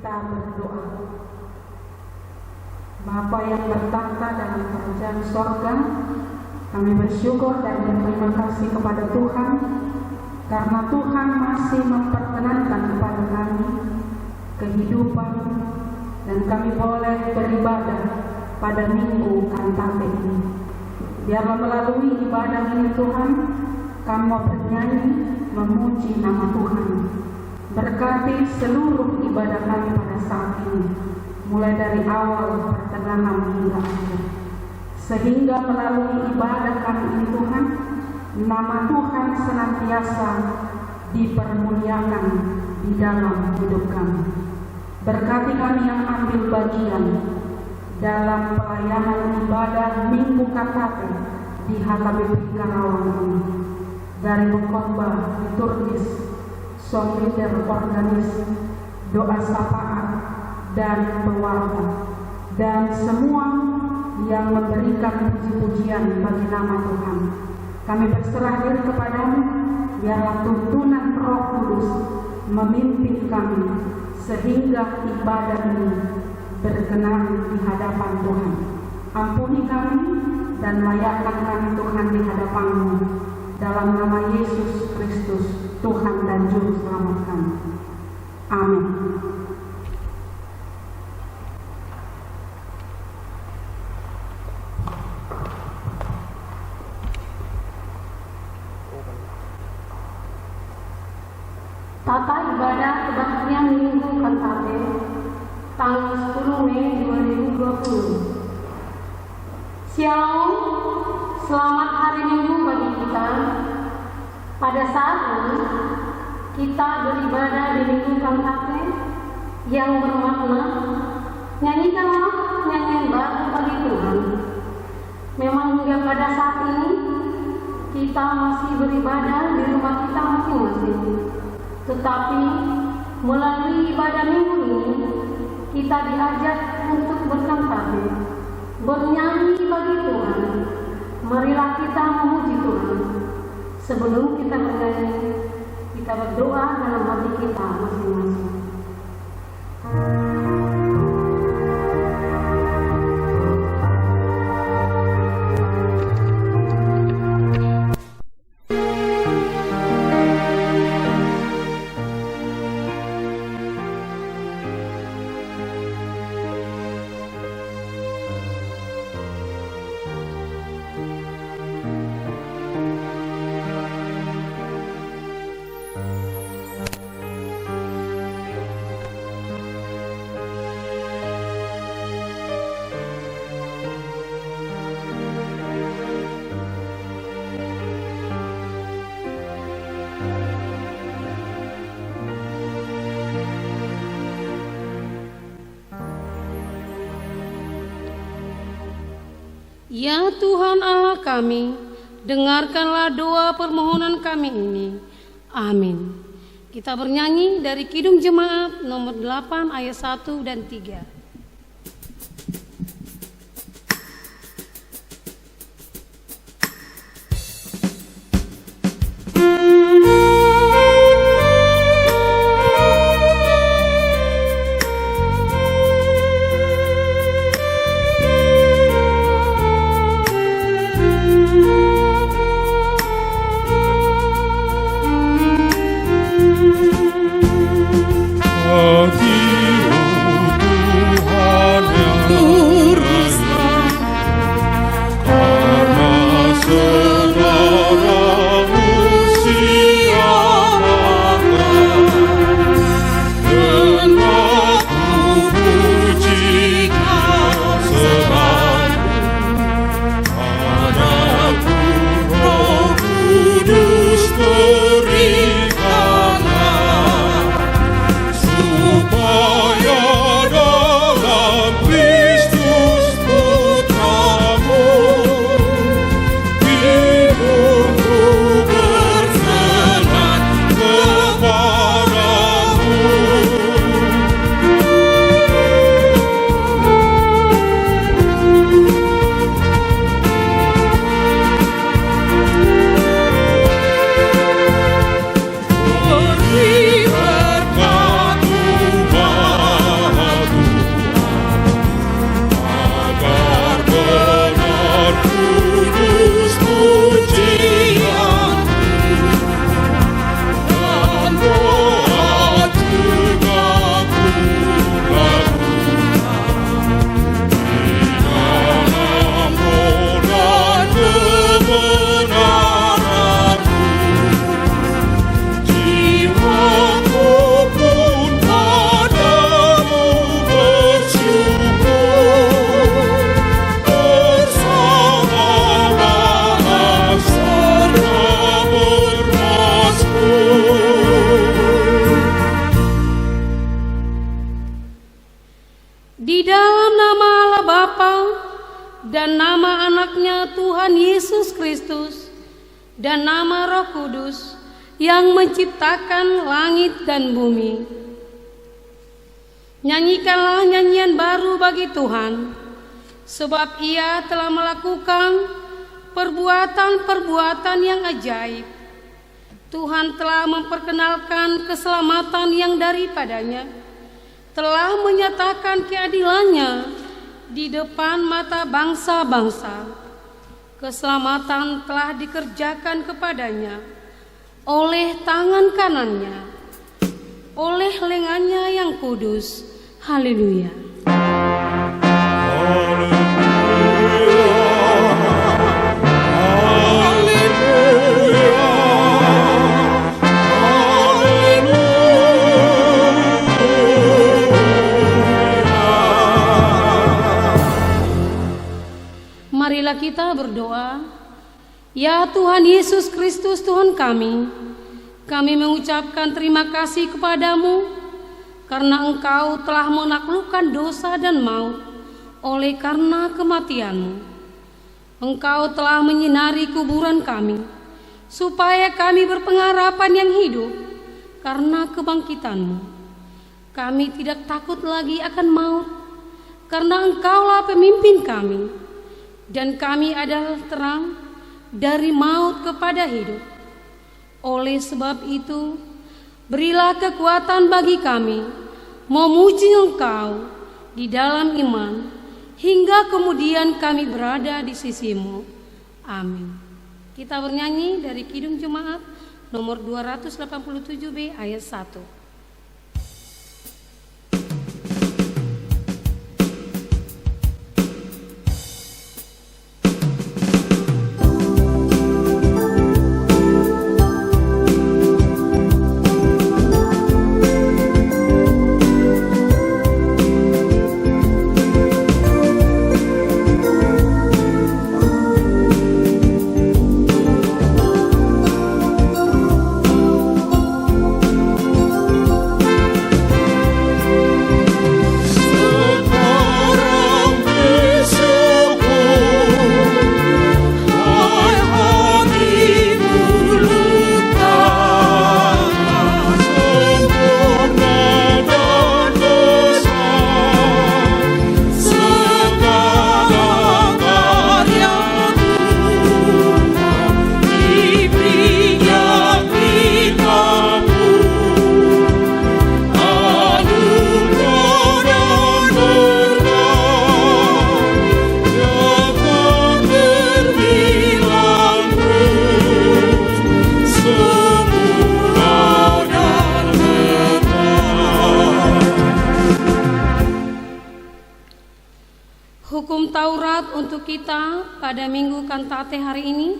Kita berdoa. Bapa yang bertahta dalam kerajaan sorga, kami bersyukur dan berterima kasih kepada Tuhan karena Tuhan masih memperkenankan kepada kami kehidupan dan kami boleh beribadah pada minggu kantate ini. Biarlah melalui ibadah ini Tuhan, kami mau bernyanyi memuji nama Tuhan. Berkati seluruh ibadah kami pada saat ini, mulai dari awal, pertengahan hingga akhir. Sehingga melalui ibadah kami ini Tuhan, nama Tuhan senantiasa dipermuliakan di dalam hidup kami. Berkati kami yang ambil bagian dalam pelayanan ibadah Minggu Kantate di HKBP Karawang ini. Dari pengkhotbah, liturgis, song leader, organis, doa sapaan, dan pewarta, dan semua yang memberikan puji-pujian bagi nama Tuhan. Kami berserah diri kepadamu, biarlah tuntunan Roh Kudus memimpin kami, sehingga ibadah ini berkenan di hadapan Tuhan. Ampuni kami dan layakkan kami Tuhan di hadapan-Mu. Dalam nama Yesus Kristus, Tuhan dan Juru Selamat kami. Amin. Tata ibadah kebaktian Minggu Kantate tanggal 10 Mei 2020. Shalom, selamat hari Minggu bagi kita. Pada saat ini kita beribadah di Minggu Kantate yang bermakna nyanyikanlah nyanyian baru bagi Tuhan. Memang hingga pada saat ini kita masih beribadah di rumah kita masing-masing. Tetapi melalui ibadah minggu ini kita diajak untuk berkantate, bernyanyi bagi Tuhan. Marilah kita memuji Tuhan. Sebelum kita bernyanyi, kita berdoa dalam hati kita masing-masing. Ya Tuhan Allah kami, dengarkanlah doa permohonan kami ini. Amin. Kita bernyanyi dari Kidung Jemaat nomor 8 ayat 1 dan 3. Hati Di dalam nama Allah Bapa dan nama anaknya Tuhan Yesus Kristus dan nama Roh Kudus yang menciptakan langit dan bumi. Nyanyikanlah nyanyian baru bagi Tuhan, sebab Ia telah melakukan perbuatan-perbuatan yang ajaib. Tuhan telah memperkenalkan keselamatan yang daripadanya, telah menyatakan keadilannya di depan mata bangsa-bangsa. Keselamatan telah dikerjakan kepadanya oleh tangan kanannya, oleh lengannya yang kudus. Haleluya. Marilah kita berdoa. Ya Tuhan Yesus Kristus Tuhan kami mengucapkan terima kasih kepadamu karena Engkau telah menaklukkan dosa dan maut oleh karena kematianmu. Engkau telah menyinari kuburan kami supaya kami berpengharapan yang hidup karena kebangkitanmu. Kami tidak takut lagi akan maut karena Engkaulah pemimpin kami, dan kami adalah terang dari maut kepada hidup. Oleh sebab itu, berilah kekuatan bagi kami memuji Engkau di dalam iman, hingga kemudian kami berada di sisi-Mu. Amin. Kita bernyanyi dari Kidung Jemaat nomor 287B ayat 1. Hukum Taurat untuk kita pada Minggu Kantate hari ini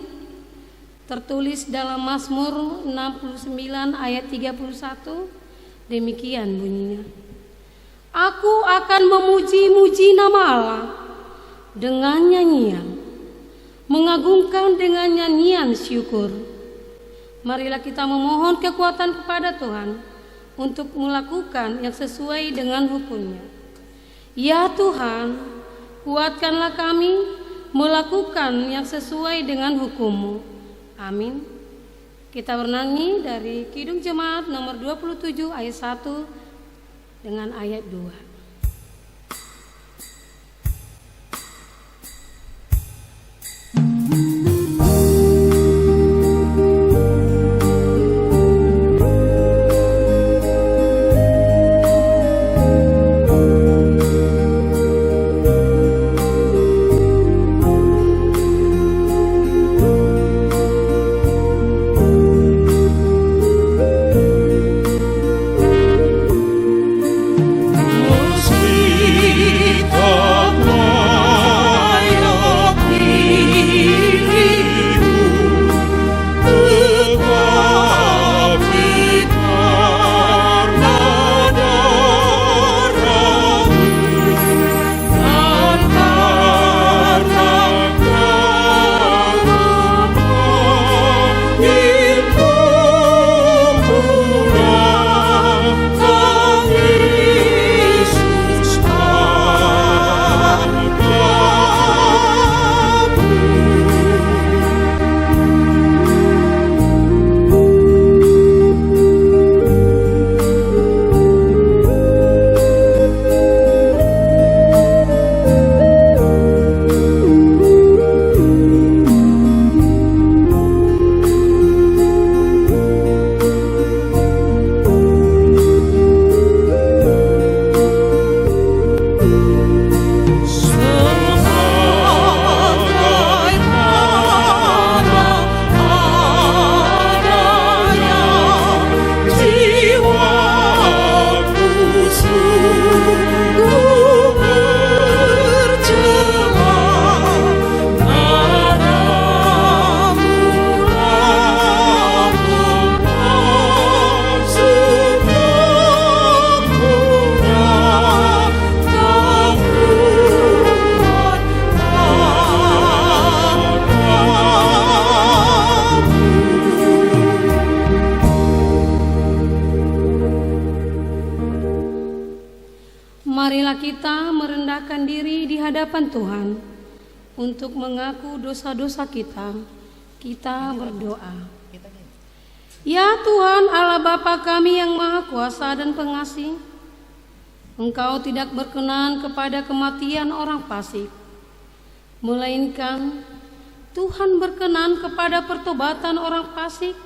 tertulis dalam Mazmur 69 ayat 31. Demikian bunyinya. Aku akan memuji-muji nama Allah dengan nyanyian, mengagungkan dengan nyanyian syukur. Marilah kita memohon kekuatan kepada Tuhan untuk melakukan yang sesuai dengan hukum-Nya. Ya Tuhan, kuatkanlah kami melakukan yang sesuai dengan hukum-Mu. Amin. Kita bernyanyi dari Kidung Jemaat nomor 27 ayat 1 dengan ayat 2. Oh Marilah kita merendahkan diri di hadapan Tuhan untuk mengaku dosa-dosa kita. Kita berdoa. Ya Tuhan Allah Bapa kami yang Maha Kuasa dan Pengasih, Engkau tidak berkenan kepada kematian orang fasik, melainkan Tuhan berkenan kepada pertobatan orang fasik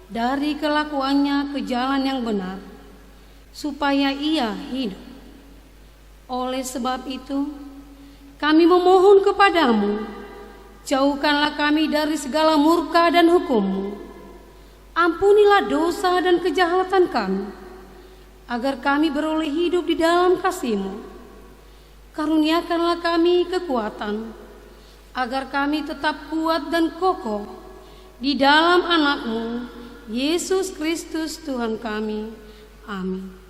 dari kelakuannya ke jalan yang benar, supaya ia hidup. Oleh sebab itu, kami memohon kepadamu, jauhkanlah kami dari segala murka dan hukum-Mu. Ampunilah dosa dan kejahatan kami, agar kami beroleh hidup di dalam kasih-Mu. Karuniakanlah kami kekuatan, agar kami tetap kuat dan kokoh di dalam anak-Mu, Yesus Kristus Tuhan kami. Amin.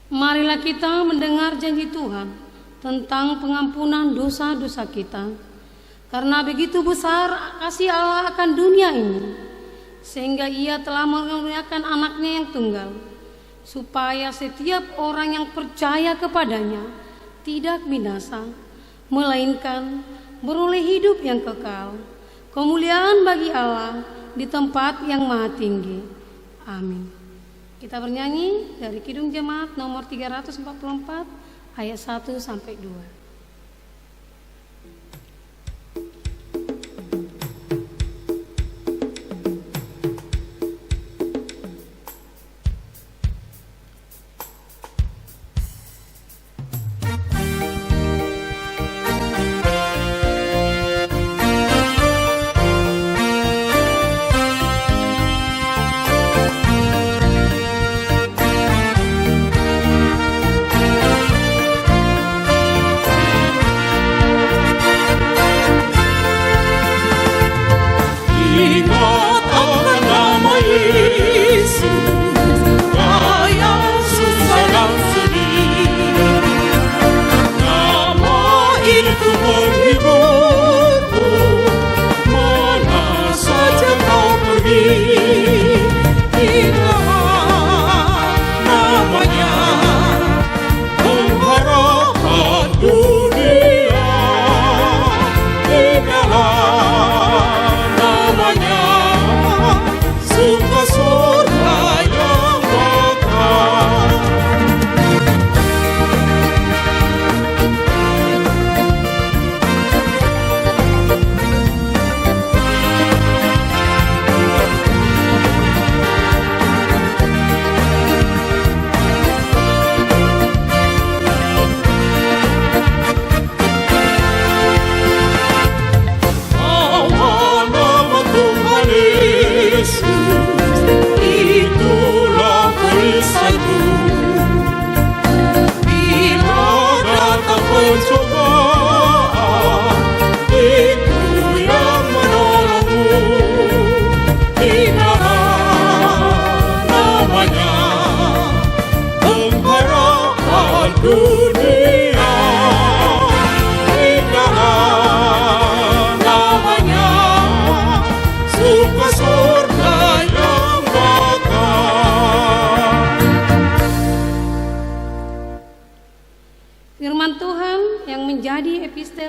Marilah kita mendengar janji Tuhan tentang pengampunan dosa-dosa kita. Karena begitu besar kasih Allah akan dunia ini, sehingga Ia telah mengaruniakan anaknya yang tunggal, supaya setiap orang yang percaya kepadanya tidak binasa, melainkan beroleh hidup yang kekal. Kemuliaan bagi Allah di tempat yang maha tinggi. Amin. Kita bernyanyi dari Kidung Jemaat nomor 344 ayat 1 sampai 2.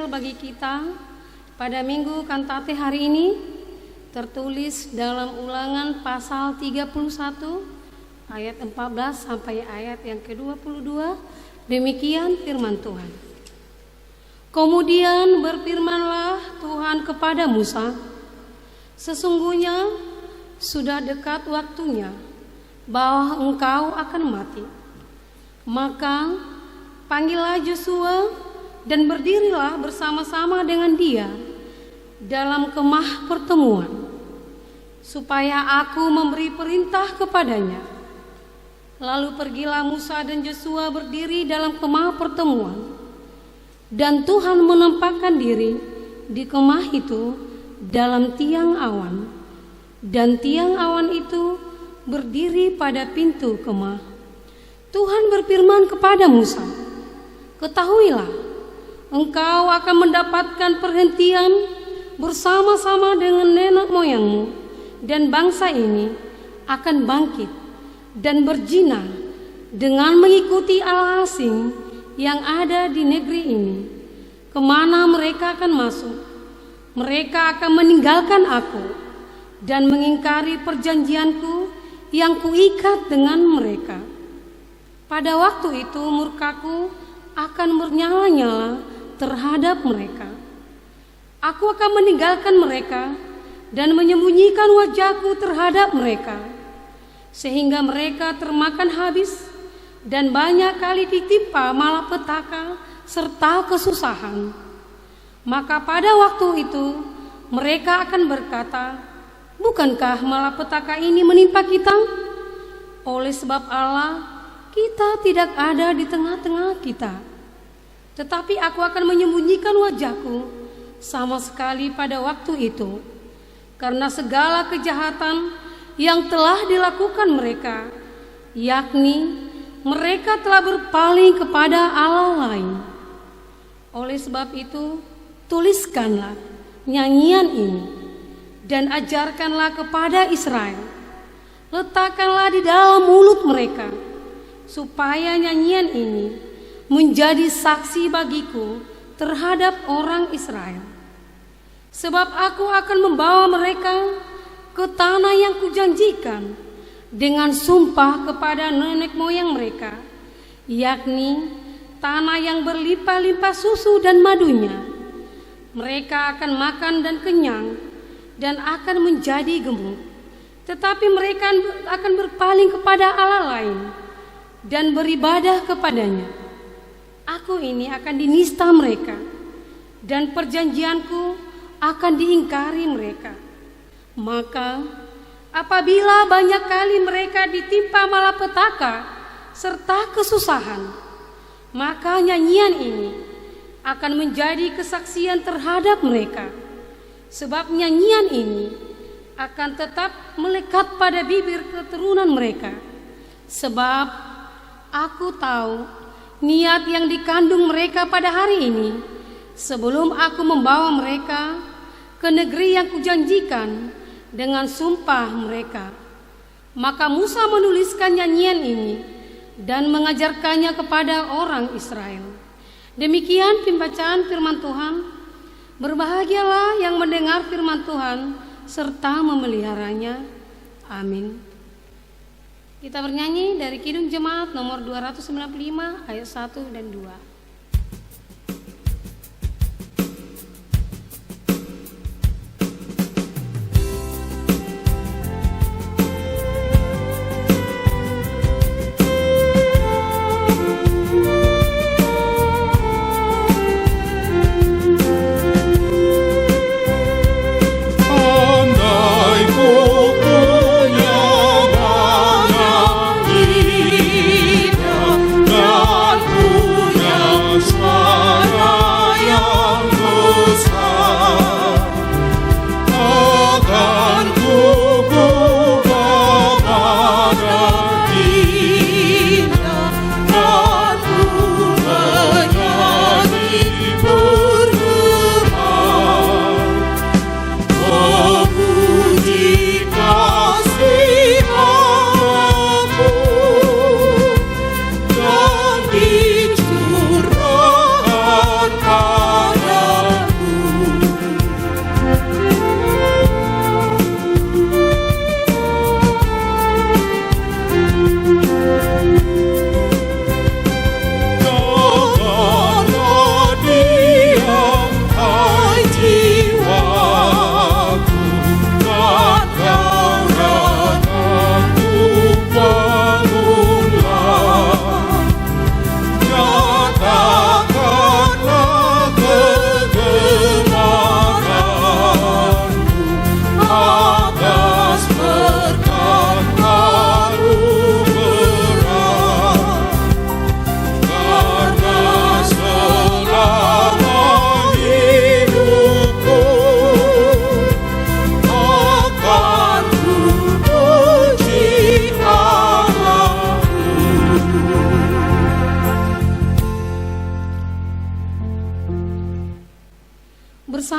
Bagi kita pada Minggu Kantate hari ini tertulis dalam Ulangan pasal 31 ayat 14 sampai ayat yang ke-22. Demikian firman Tuhan. Kemudian berfirmanlah Tuhan kepada Musa, sesungguhnya sudah dekat waktunya bahwa engkau akan mati. Maka panggillah Yosua dan berdirilah bersama-sama dengan dia dalam kemah pertemuan, supaya aku memberi perintah kepadanya. Lalu pergilah Musa dan Yosua berdiri dalam kemah pertemuan, dan Tuhan menampakkan diri di kemah itu dalam tiang awan, dan tiang awan itu berdiri pada pintu kemah. Tuhan berfirman kepada Musa, ketahuilah, engkau akan mendapatkan perhentian bersama-sama dengan nenek moyangmu, dan bangsa ini akan bangkit dan berzina dengan mengikuti Allah asing yang ada di negeri ini. Kemana mereka akan masuk, mereka akan meninggalkan aku dan mengingkari perjanjianku yang kuikat dengan mereka. Pada waktu itu murkaku akan bernyala-nyala terhadap mereka. Aku akan meninggalkan mereka dan menyembunyikan wajahku terhadap mereka, sehingga mereka termakan habis dan banyak kali ditimpa malapetaka serta kesusahan. Maka pada waktu itu mereka akan berkata, bukankah malapetaka ini menimpa kita? Oleh sebab Allah, kita tidak ada di tengah-tengah kita. Tetapi aku akan menyembunyikan wajahku sama sekali pada waktu itu, karena segala kejahatan yang telah dilakukan mereka, yakni mereka telah berpaling kepada Allah lain. Oleh sebab itu, tuliskanlah nyanyian ini dan ajarkanlah kepada Israel. Letakkanlah di dalam mulut mereka, supaya nyanyian ini menjadi saksi bagiku terhadap orang Israel. Sebab aku akan membawa mereka ke tanah yang kujanjikan dengan sumpah kepada nenek moyang mereka, yakni tanah yang berlimpah-limpah susu dan madunya. Mereka akan makan dan kenyang dan akan menjadi gemuk. Tetapi mereka akan berpaling kepada Allah lain dan beribadah kepadanya. Aku ini akan dinista mereka, dan perjanjianku akan diingkari mereka. Maka apabila banyak kali mereka ditimpa malapetaka serta kesusahan, maka nyanyian ini akan menjadi kesaksian terhadap mereka. Sebab nyanyian ini akan tetap melekat pada bibir keturunan mereka. Sebab aku tahu niat yang dikandung mereka pada hari ini, sebelum aku membawa mereka ke negeri yang kujanjikan dengan sumpah mereka. Maka Musa menuliskan nyanyian ini dan mengajarkannya kepada orang Israel. Demikian pembacaan firman Tuhan. Berbahagialah yang mendengar firman Tuhan serta memeliharanya. Amin. Kita bernyanyi dari Kidung Jemaat nomor 295 ayat 1 dan 2. Dan punya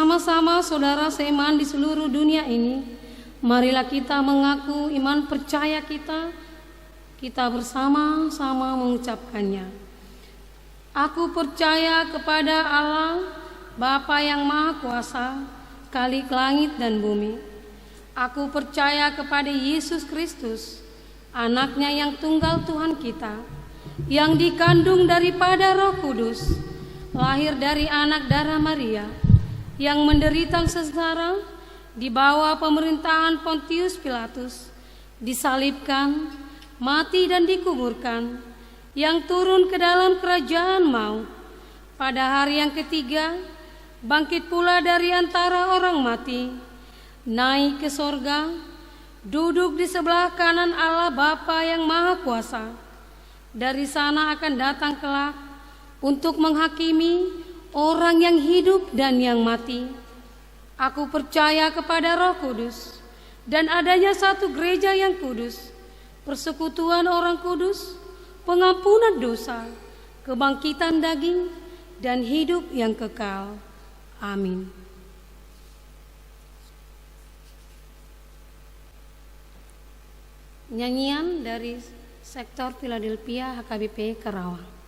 bersama-sama saudara seiman di seluruh dunia ini, marilah kita mengaku iman percaya kita bersama-sama mengucapkannya. Aku percaya kepada Allah, Bapa yang Maha Kuasa, Khalik langit dan bumi. Aku percaya kepada Yesus Kristus, Anaknya yang tunggal Tuhan kita, yang dikandung daripada Roh Kudus, lahir dari anak darah Maria, yang menderita sengsara di bawah pemerintahan Pontius Pilatus, disalibkan, mati dan dikuburkan, yang turun ke dalam kerajaan maut, pada hari yang ketiga bangkit pula dari antara orang mati, naik ke sorga, duduk di sebelah kanan Allah Bapa yang Maha Kuasa. Dari sana akan datang kelak untuk menghakimi orang yang hidup dan yang mati. Aku percaya kepada Roh Kudus dan adanya satu gereja yang kudus, persekutuan orang kudus, pengampunan dosa, kebangkitan daging, dan hidup yang kekal. Amin. Nyanyian dari sektor Philadelphia HKBP Karawang.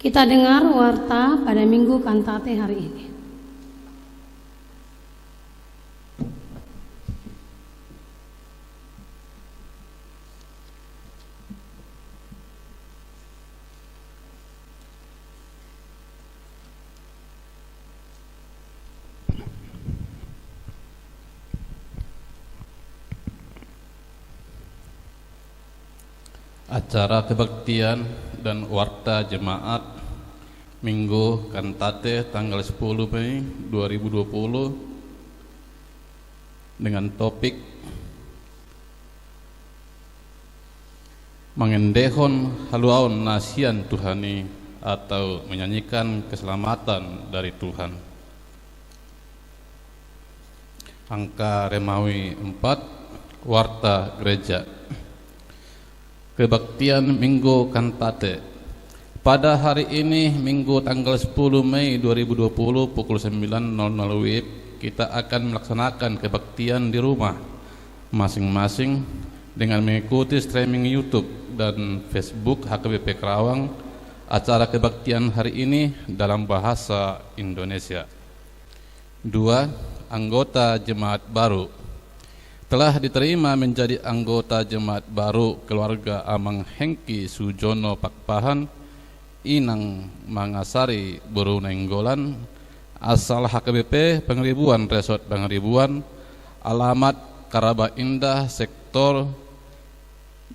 Kita dengar warta pada Minggu Kantate hari ini. Acara kebaktian dan warta jemaat Minggu Kantate tanggal 10 Mei 2020 dengan topik mengendehon haluaon nasian Tuhani atau menyanyikan keselamatan dari Tuhan. Angka Remawi 4, warta gereja. Kebaktian Minggu Kantate. Pada hari ini Minggu tanggal 10 Mei 2020 pukul 9.00 WIB kita akan melaksanakan kebaktian di rumah masing-masing dengan mengikuti streaming YouTube dan Facebook HKBP Karawang. Acara kebaktian hari ini dalam bahasa Indonesia. 2. Anggota jemaat baru. Telah diterima menjadi anggota jemaat baru keluarga Amang Hengki Sujono Pakpahan, Inang Mangasari Borunenggolan, asal HKBP Pengeribuan Resort Pengeribuan, alamat Karaba Indah, sektor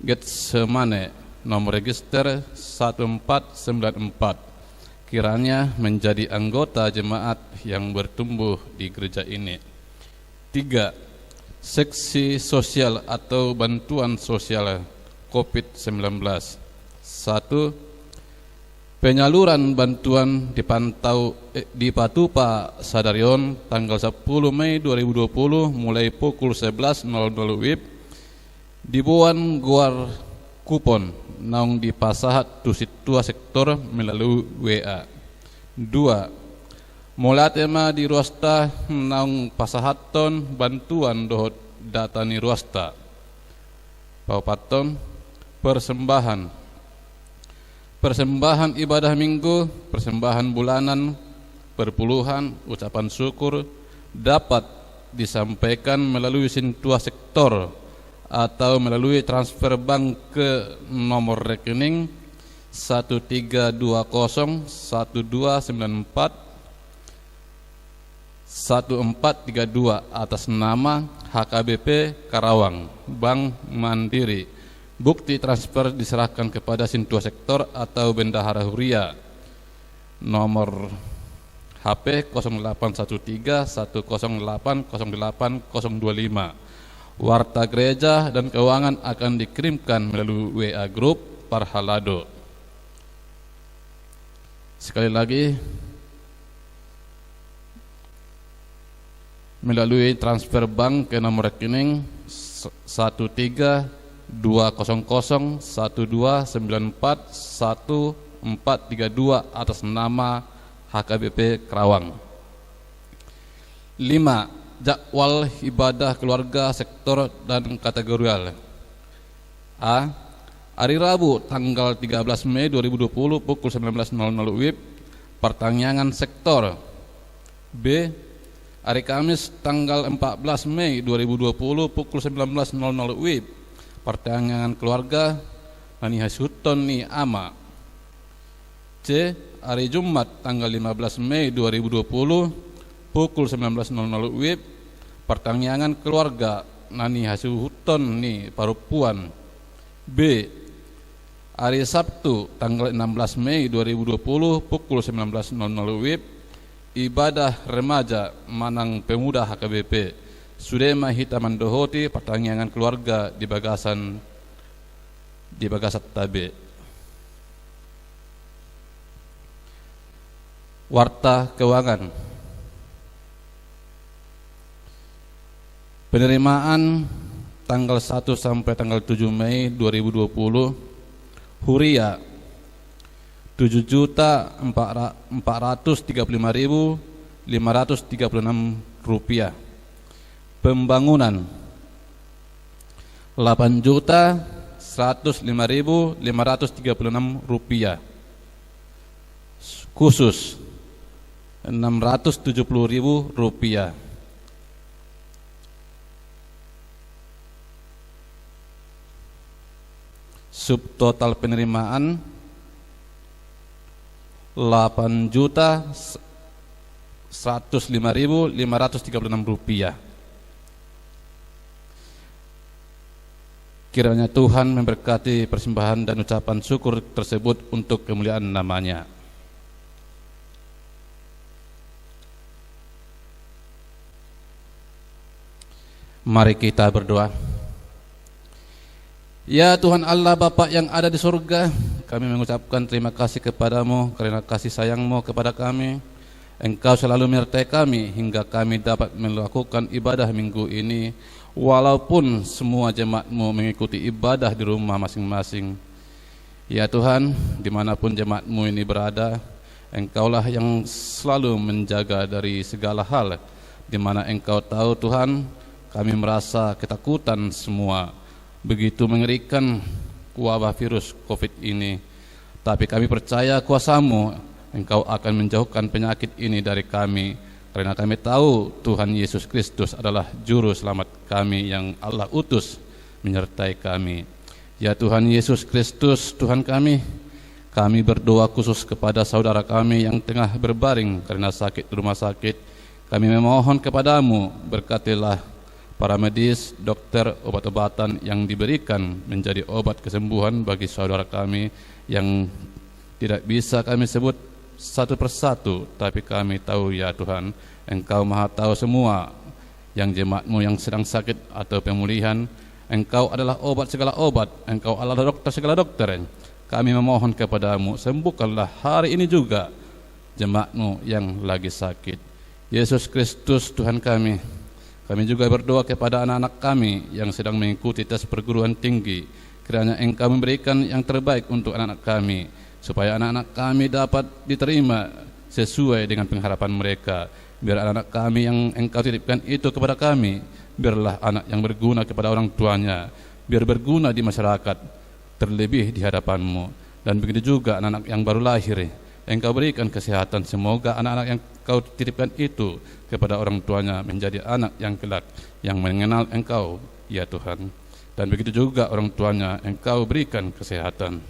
Getsemane, nomor register 1494, kiranya menjadi anggota jemaat yang bertumbuh di gereja ini. 3. Seksi sosial atau bantuan sosial COVID-19. 1. Penyaluran bantuan di Patupa Sadarion tanggal 10 Mei 2020 mulai pukul 11.00 WIB di Buan Guar Kupon naung di Pasahat Tusitua sektor melalui WA. 2. Mulai tema di ruasta naung pasahaton bantuan dohot data ni ruasta. Paupaton persembahan ibadah minggu, persembahan bulanan, perpuluhan, ucapan syukur dapat disampaikan melalui Sintua sektor atau melalui transfer bank ke nomor rekening 13201294 1432 atas nama HKBP Karawang Bank Mandiri. Bukti transfer diserahkan kepada Sintua sektor atau Bendahara Huria. Nomor HP 081310808025. Warta gereja dan keuangan akan dikirimkan melalui WA Group Parhalado. Sekali lagi, melalui transfer bank ke nomor rekening 132012941432 atas nama HKBP Karawang. 5. Jadwal ibadah keluarga sektor dan kategorial. A. Hari Rabu tanggal 13 Mei 2020 pukul 19.00 WIB pertanyaan sektor. B. Hari Kamis tanggal 14 Mei 2020 pukul 19.00 WIB pertanyaan keluarga Nani Hasuton ni Ama. C. Hari Jumat tanggal 15 Mei 2020 pukul 19.00 WIB pertanyaan keluarga Nani Hasuton ni Parupuan. B. Hari Sabtu tanggal 16 Mei 2020 pukul 19.00 WIB ibadah remaja Manang Pemuda HKBP Sudema Hitaman Dohoti pertanyaan keluarga di Bagasat Tabe. Warta keuangan. Penerimaan tanggal 1 sampai tanggal 7 Mei 2020 Huria 7.435.536 rupiah. Pembangunan 8.105.536 rupiah. khusus Rp670.000. Subtotal penerimaan Rp8.105.536. Kiranya Tuhan memberkati persembahan dan ucapan syukur tersebut untuk kemuliaan nama-Nya. Mari kita berdoa. Ya Tuhan Allah Bapa yang ada di surga, kami mengucapkan terima kasih kepadamu karena kasih sayang-Mu kepada kami. Engkau selalu menyertai kami hingga kami dapat melakukan ibadah minggu ini, walaupun semua jemaat-Mu mengikuti ibadah di rumah masing-masing. Ya Tuhan, dimanapun jemaat-Mu ini berada, Engkaulah yang selalu menjaga dari segala hal, di mana Engkau tahu Tuhan, kami merasa ketakutan semua. Begitu mengerikan wabah virus COVID ini, tapi kami percaya kuasa-Mu, Engkau akan menjauhkan penyakit ini dari kami, karena kami tahu Tuhan Yesus Kristus adalah juru selamat kami yang Allah utus menyertai kami. Ya Tuhan Yesus Kristus, Tuhan kami berdoa khusus kepada saudara kami yang tengah berbaring karena sakit di rumah sakit. Kami memohon kepadamu, berkatilah para medis, dokter, obat-obatan yang diberikan menjadi obat kesembuhan bagi saudara kami yang tidak bisa kami sebut satu persatu, tapi kami tahu ya Tuhan, Engkau maha tahu semua yang jemaat-Mu yang sedang sakit atau pemulihan. Engkau adalah obat segala obat, Engkau adalah dokter segala dokter. Kami memohon kepadamu, sembuhkanlah hari ini juga jemaat-Mu yang lagi sakit. Yesus Kristus Tuhan kami juga berdoa kepada anak-anak kami yang sedang mengikuti tes perguruan tinggi. Kiranya Engkau memberikan yang terbaik untuk anak-anak kami, supaya anak-anak kami dapat diterima sesuai dengan pengharapan mereka. Biar anak-anak kami yang Engkau titipkan itu kepada kami, biarlah anak yang berguna kepada orang tuanya, biar berguna di masyarakat, terlebih di hadapan-Mu. Dan begitu juga anak-anak yang baru lahir, Engkau berikan kesehatan. Semoga anak-anak yang Kau titipkan itu kepada orang tuanya menjadi anak yang kelak, yang mengenal Engkau, ya Tuhan. Dan begitu juga orang tuanya Engkau berikan kesehatan.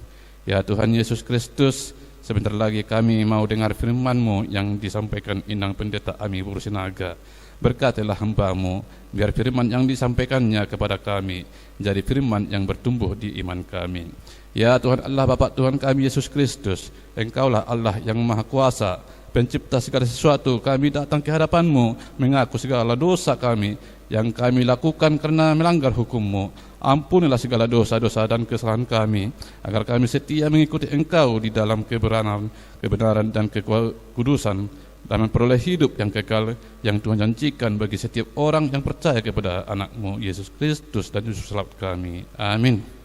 Ya Tuhan Yesus Kristus, sebentar lagi kami mau dengar firman-Mu yang disampaikan Inang Pendeta Ami Purusinaga. Berkatilah hamba-Mu, biar firman yang disampaikannya kepada kami jadi firman yang bertumbuh di iman kami. Ya Tuhan Allah Bapa Tuhan kami Yesus Kristus, Engkaulah Allah yang Maha Kuasa, Pencipta segala sesuatu. Kami datang ke hadapan-Mu, mengaku segala dosa kami yang kami lakukan karena melanggar hukum-Mu. Ampunilah segala dosa-dosa dan kesalahan kami, agar kami setia mengikuti Engkau di dalam kebenaran dan kekudusan, dan memperoleh hidup yang kekal yang Tuhan janjikan bagi setiap orang yang percaya kepada anak-Mu Yesus Kristus dan Juru Selamat kami. Amin.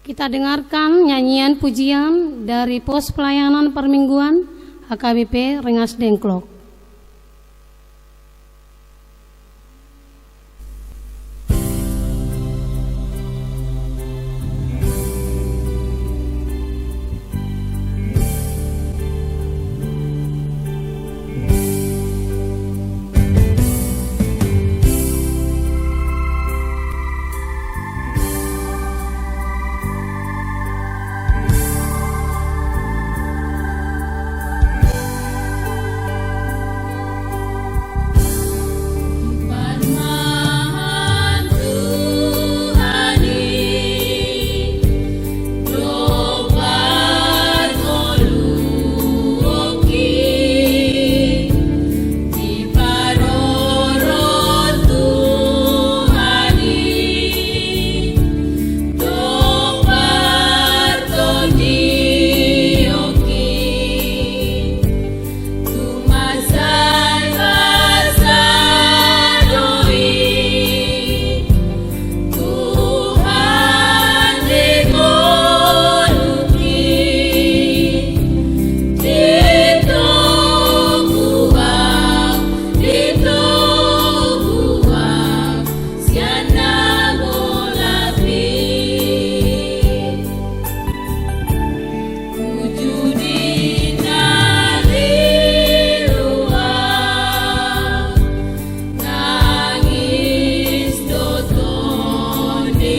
Kita dengarkan nyanyian pujian dari Pos Pelayanan Permingguan HKBP Rengas Dengklok.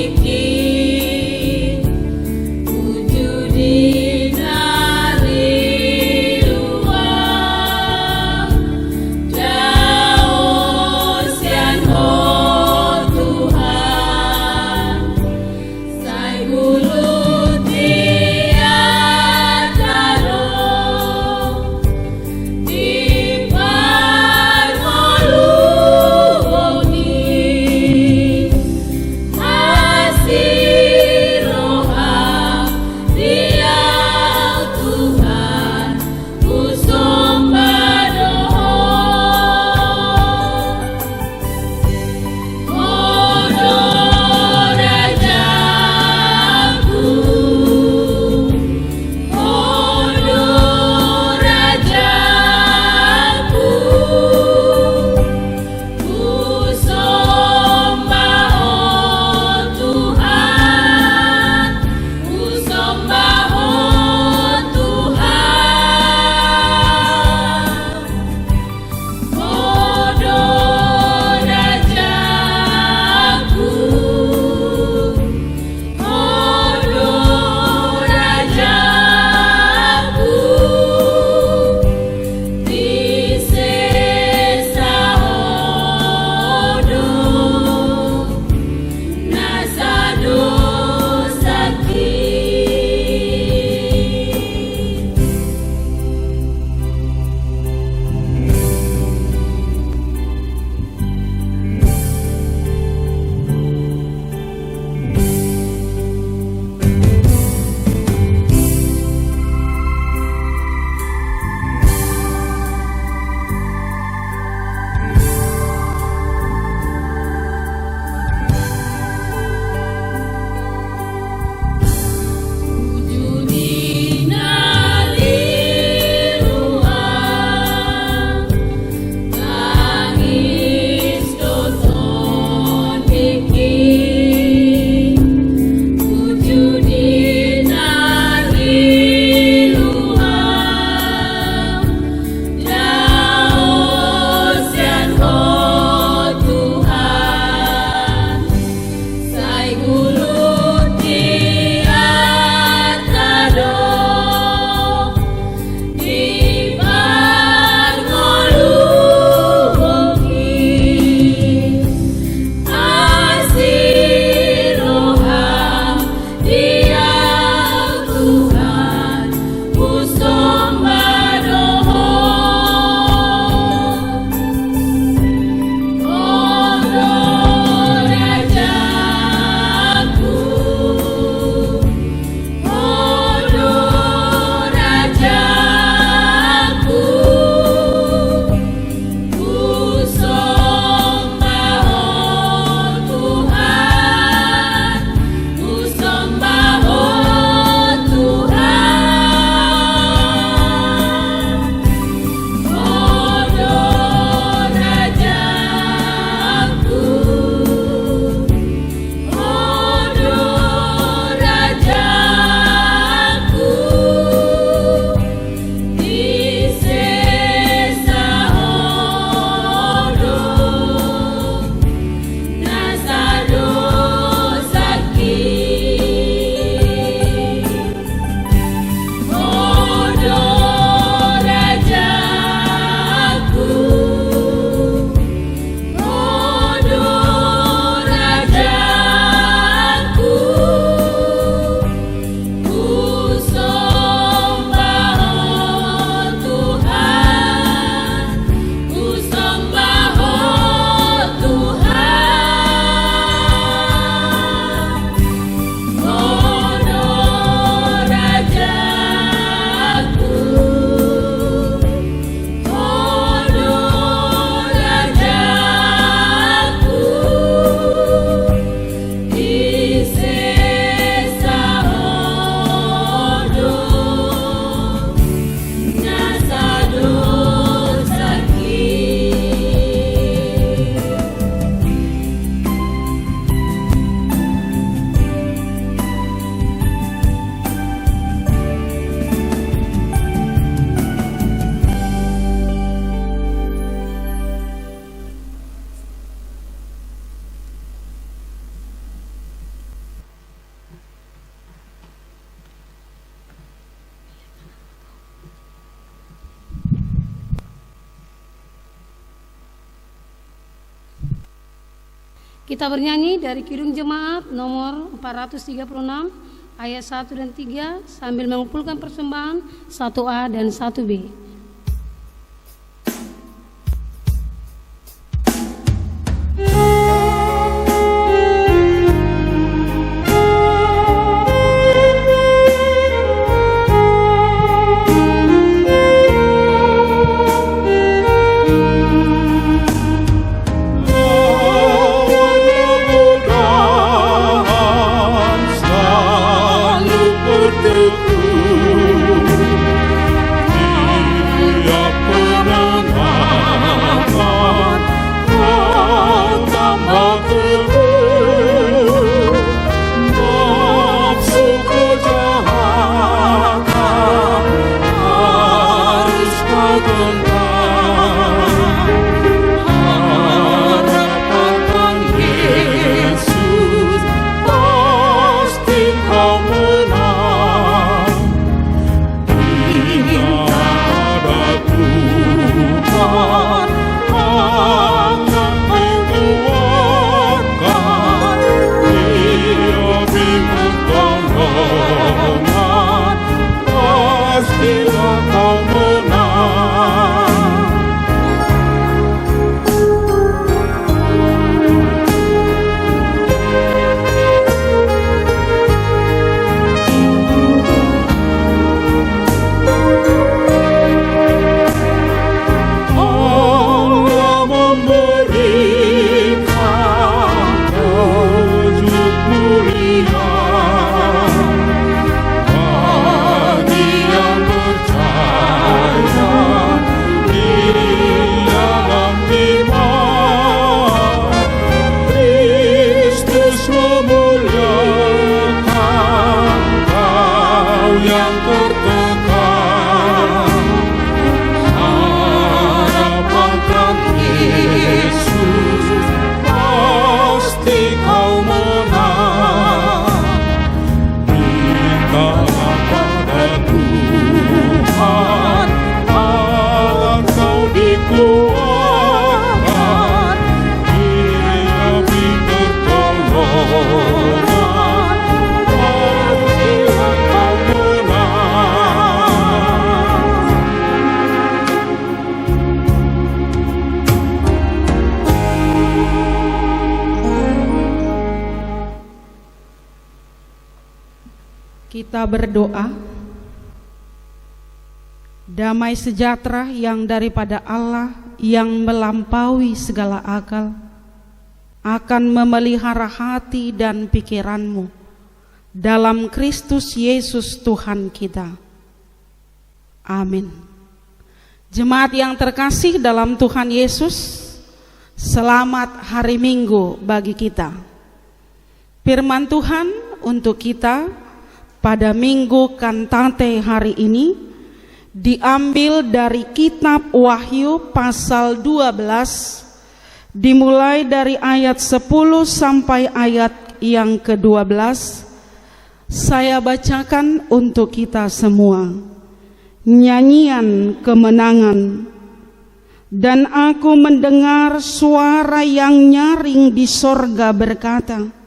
Masih Kita bernyanyi dari Kidung Jemaat nomor 436 ayat 1 dan 3 sambil mengumpulkan persembahan 1A dan 1B. Kita berdoa. Damai sejahtera yang daripada Allah yang melampaui segala akal akan memelihara hati dan pikiranmu dalam Kristus Yesus Tuhan kita. Amin. Jemaat yang terkasih dalam Tuhan Yesus, selamat hari Minggu bagi kita. Firman Tuhan untuk kita pada Minggu Kantate hari ini diambil dari kitab Wahyu pasal 12, dimulai dari ayat 10 sampai ayat yang ke-12. Saya bacakan untuk kita semua. Nyanyian kemenangan. Dan aku mendengar suara yang nyaring di sorga berkata,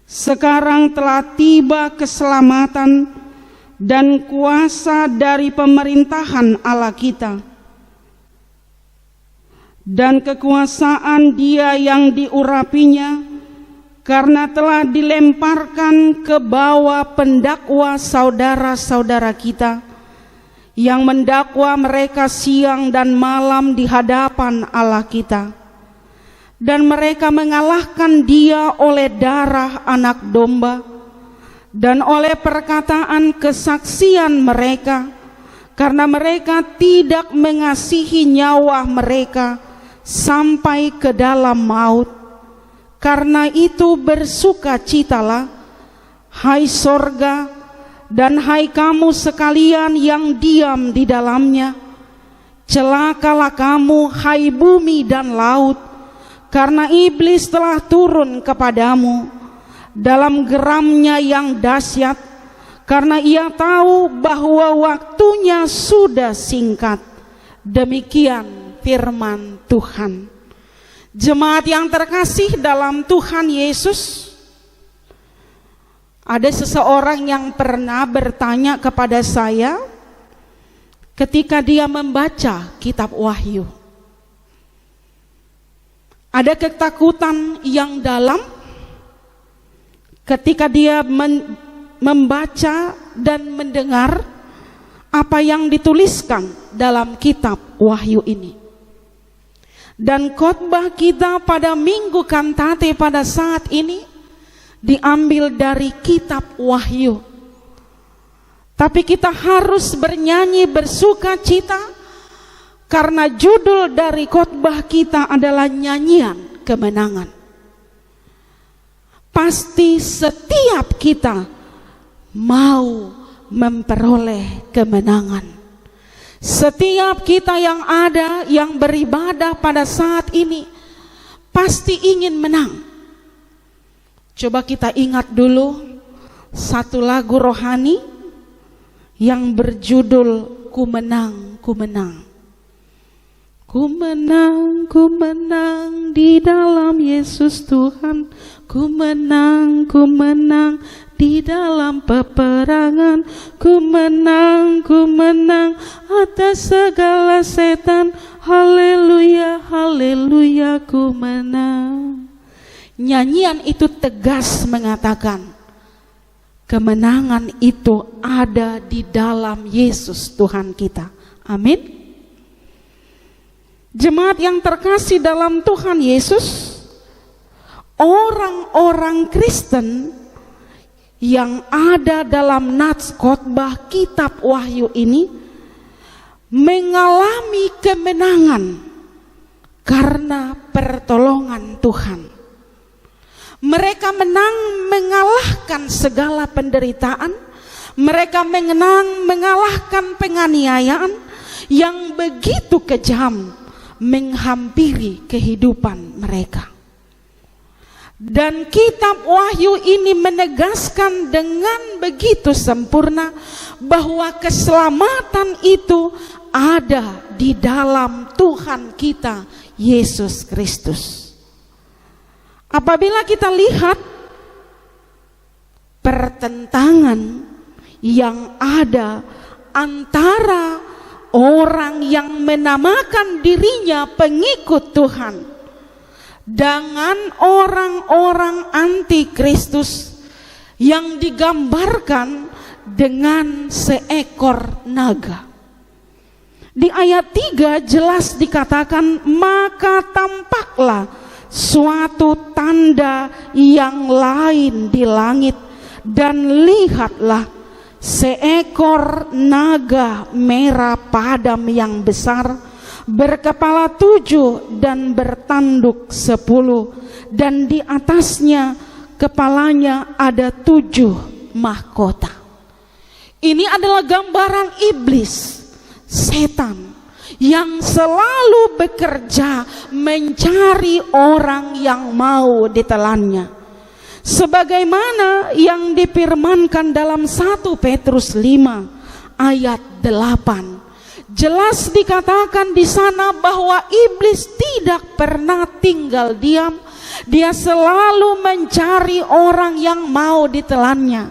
sekarang telah tiba keselamatan dan kuasa dari pemerintahan Allah kita dan kekuasaan Dia yang diurapinya, karena telah dilemparkan ke bawah pendakwa saudara-saudara kita yang mendakwa mereka siang dan malam di hadapan Allah kita. Dan mereka mengalahkan Dia oleh darah anak domba dan oleh perkataan kesaksian mereka, karena mereka tidak mengasihi nyawa mereka sampai ke dalam maut. Karena itu bersukacitalah, hai sorga, dan hai kamu sekalian yang diam di dalamnya. Celakalah kamu, hai bumi dan laut, karena iblis telah turun kepadamu dalam geramnya yang dahsyat, karena ia tahu bahwa waktunya sudah singkat. Demikian firman Tuhan. Jemaat yang terkasih dalam Tuhan Yesus, ada seseorang yang pernah bertanya kepada saya ketika dia membaca kitab Wahyu. Ada ketakutan yang dalam ketika dia membaca dan mendengar apa yang dituliskan dalam kitab Wahyu ini. Dan khotbah kita pada Minggu Kantate pada saat ini diambil dari kitab Wahyu. Tapi kita harus bernyanyi bersuka cita karena judul dari khotbah kita adalah nyanyian kemenangan. Pasti setiap kita mau memperoleh kemenangan. Setiap kita yang ada, yang beribadah pada saat ini pasti ingin menang. Coba kita ingat dulu satu lagu rohani yang berjudul Ku Menang, Ku Menang. Ku menang, ku menang di dalam Yesus Tuhan. Ku menang di dalam peperangan. Ku menang atas segala setan. Haleluya, haleluya, ku menang. Nyanyian itu tegas mengatakan kemenangan itu ada di dalam Yesus Tuhan kita. Amin. Jemaat yang terkasih dalam Tuhan Yesus, orang-orang Kristen yang ada dalam nats khotbah kitab Wahyu ini mengalami kemenangan karena pertolongan Tuhan. Mereka menang mengalahkan segala penderitaan. Mereka mengalahkan penganiayaan yang begitu kejam menghampiri kehidupan mereka. Dan kitab Wahyu ini menegaskan dengan begitu sempurna bahwa keselamatan itu ada di dalam Tuhan kita Yesus Kristus. Apabila kita lihat pertentangan yang ada antara orang yang menamakan dirinya pengikut Tuhan dengan orang-orang anti-Kristus yang digambarkan dengan seekor naga. Di ayat 3 jelas dikatakan, maka tampaklah suatu tanda yang lain di langit, dan lihatlah seekor naga merah padam yang besar, berkepala 7 dan bertanduk 10, dan di atasnya kepalanya ada 7 mahkota. Ini adalah gambaran iblis, setan, yang selalu bekerja mencari orang yang mau ditelannya. Sebagaimana yang difirmankan dalam 1 Petrus 5 ayat 8. Jelas dikatakan di sana bahwa iblis tidak pernah tinggal diam. Dia selalu mencari orang yang mau ditelannya.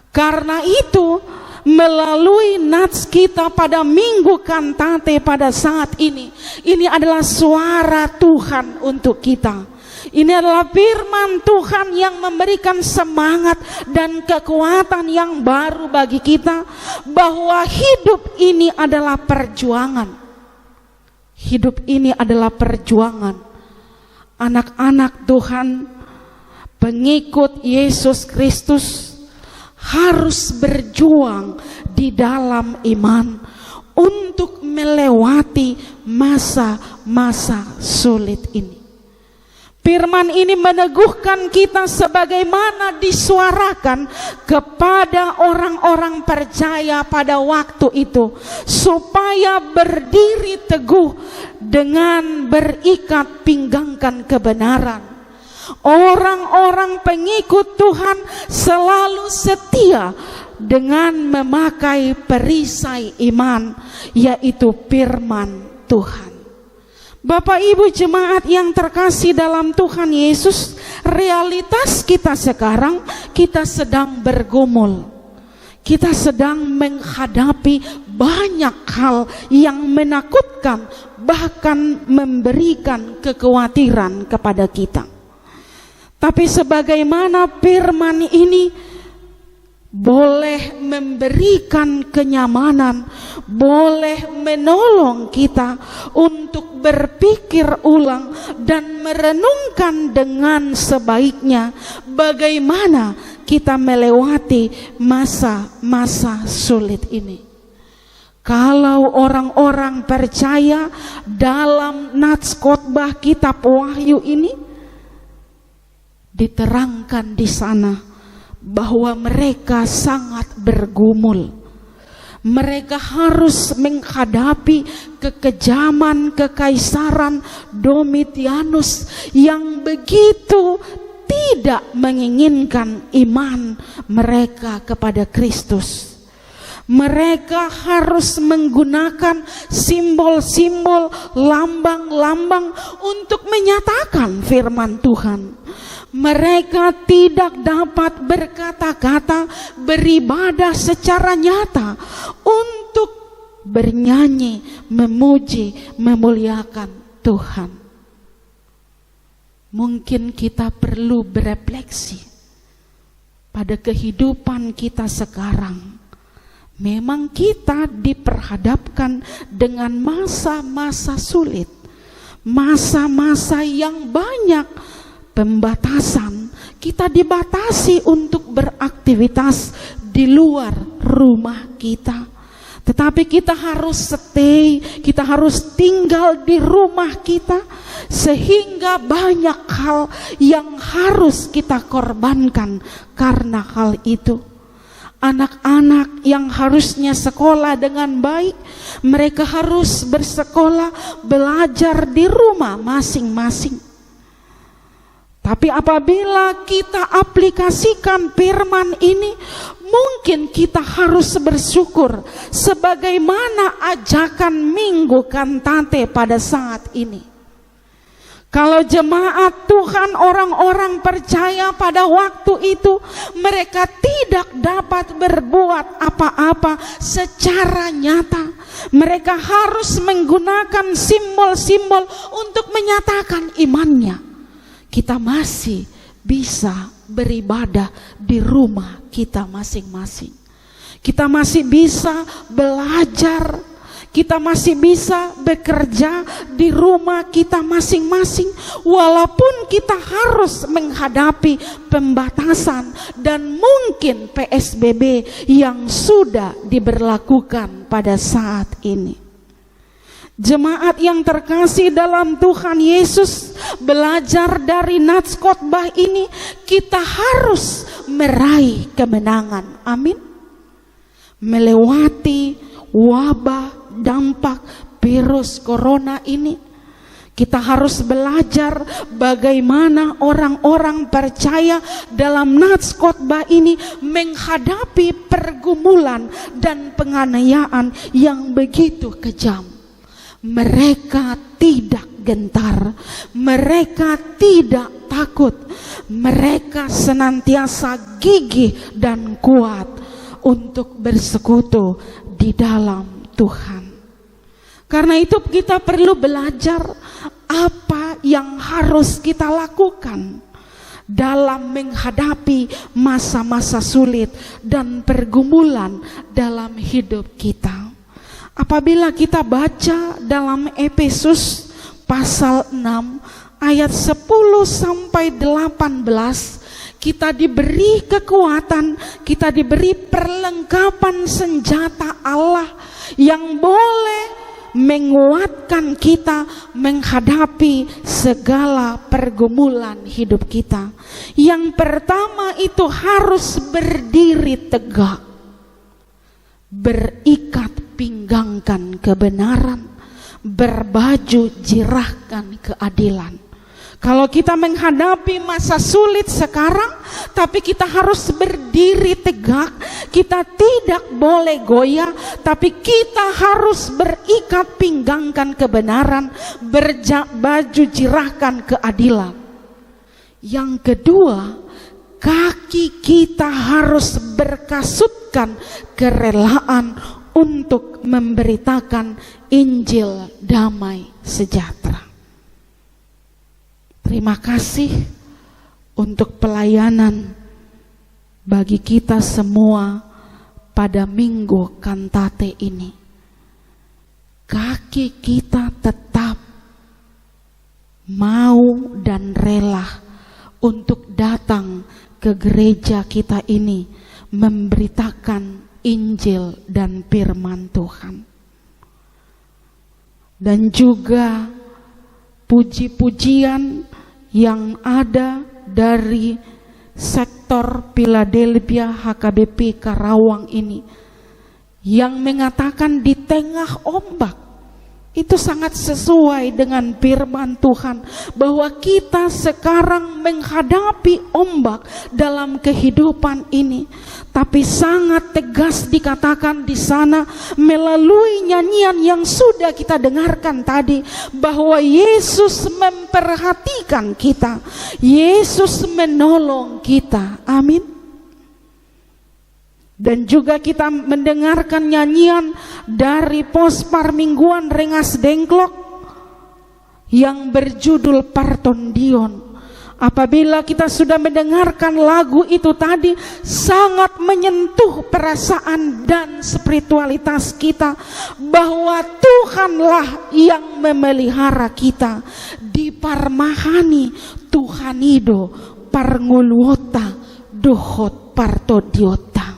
Karena itu, melalui nats kita pada Minggu Kantate pada saat ini adalah suara Tuhan untuk kita. Ini adalah firman Tuhan yang memberikan semangat dan kekuatan yang baru bagi kita, bahwa hidup ini adalah perjuangan. Hidup ini adalah perjuangan. Anak-anak Tuhan, pengikut Yesus Kristus harus berjuang di dalam iman untuk melewati masa-masa sulit ini. Firman ini meneguhkan kita sebagaimana disuarakan kepada orang-orang percaya pada waktu itu, supaya berdiri teguh dengan berikat pinggangkan kebenaran. Orang-orang pengikut Tuhan selalu setia dengan memakai perisai iman, yaitu firman Tuhan. Bapak Ibu jemaat yang terkasih dalam Tuhan Yesus, realitas kita sekarang, kita sedang bergumul. Kita sedang menghadapi banyak hal yang menakutkan, bahkan memberikan kekhawatiran kepada kita. Tapi sebagaimana firman ini boleh memberikan kenyamanan, boleh menolong kita untuk berpikir ulang dan merenungkan dengan sebaiknya bagaimana kita melewati masa-masa sulit ini. Kalau orang-orang percaya dalam nats khotbah kitab Wahyu ini, diterangkan di sana bahwa mereka sangat bergumul. Mereka harus menghadapi kekejaman kekaisaran Domitianus yang begitu tidak menginginkan iman mereka kepada Kristus. Mereka harus menggunakan simbol-simbol, lambang-lambang untuk menyatakan firman Tuhan. Mereka tidak dapat berkata-kata, beribadah secara nyata untuk bernyanyi, memuji, memuliakan Tuhan. Mungkin kita perlu berefleksi pada kehidupan kita sekarang. Memang kita diperhadapkan dengan masa-masa sulit, masa-masa yang banyak pembatasan. Kita dibatasi untuk beraktivitas di luar rumah kita. Tetapi kita harus stay, kita harus tinggal di rumah kita, sehingga banyak hal yang harus kita korbankan karena hal itu. Anak-anak yang harusnya sekolah dengan baik, mereka harus bersekolah, belajar di rumah masing-masing. Tapi apabila kita aplikasikan firman ini, mungkin kita harus bersyukur sebagaimana ajakan Minggu Kantate pada saat ini. Kalau jemaat Tuhan, orang-orang percaya pada waktu itu, mereka tidak dapat berbuat apa-apa secara nyata. Mereka harus menggunakan simbol-simbol untuk menyatakan imannya. Kita masih bisa beribadah di rumah kita masing-masing. Kita masih bisa belajar, kita masih bisa bekerja di rumah kita masing-masing, walaupun kita harus menghadapi pembatasan dan mungkin PSBB yang sudah diberlakukan pada saat ini. Jemaat yang terkasih dalam Tuhan Yesus, belajar dari nats khotbah ini, kita harus meraih kemenangan. Amin. Melewati wabah, dampak virus corona ini, kita harus belajar bagaimana orang-orang percaya dalam nats khotbah ini menghadapi pergumulan dan penganiayaan yang begitu kejam. Mereka tidak gentar, mereka tidak takut, mereka senantiasa gigih dan kuat untuk bersekutu di dalam Tuhan. Karena itu kita perlu belajar apa yang harus kita lakukan dalam menghadapi masa-masa sulit dan pergumulan dalam hidup kita. Apabila kita baca dalam Efesus pasal 6 ayat 10 sampai 18, kita diberi kekuatan, kita diberi perlengkapan senjata Allah yang boleh menguatkan kita menghadapi segala pergumulan hidup kita. Yang pertama itu harus berdiri tegak, berikat pinggangkan kebenaran, berbaju jirahkan keadilan. Kalau kita menghadapi masa sulit sekarang, tapi kita harus berdiri tegak, Kita tidak boleh goyah, tapi kita harus berikat pinggangkan kebenaran, baju jirahkan keadilan. Yang kedua, kaki kita harus berkasutkan kerelaan untuk memberitakan Injil damai sejahtera. Terima kasih untuk pelayanan bagi kita semua pada minggu kantate ini. Kaki kita tetap mau dan rela untuk datang ke gereja kita ini memberitakan Injil dan firman Tuhan. Dan juga puji-pujian yang ada dari sektor Philadelphia HKBP Karawang ini yang mengatakan di tengah ombak, itu sangat sesuai dengan firman Tuhan bahwa kita sekarang menghadapi ombak dalam kehidupan ini. Tapi sangat tegas dikatakan di sana melalui nyanyian yang sudah kita dengarkan tadi bahwa Yesus memperhatikan kita, Yesus menolong kita. Amin. Dan juga kita mendengarkan nyanyian dari Pospar Mingguan Rengas Dengklok yang berjudul Parton Dion. Apabila kita sudah mendengarkan lagu itu tadi, sangat menyentuh perasaan dan spiritualitas kita bahwa Tuhanlah yang memelihara kita. Di Parmahani Tuhanido Parnguluota Dohot Partodiota.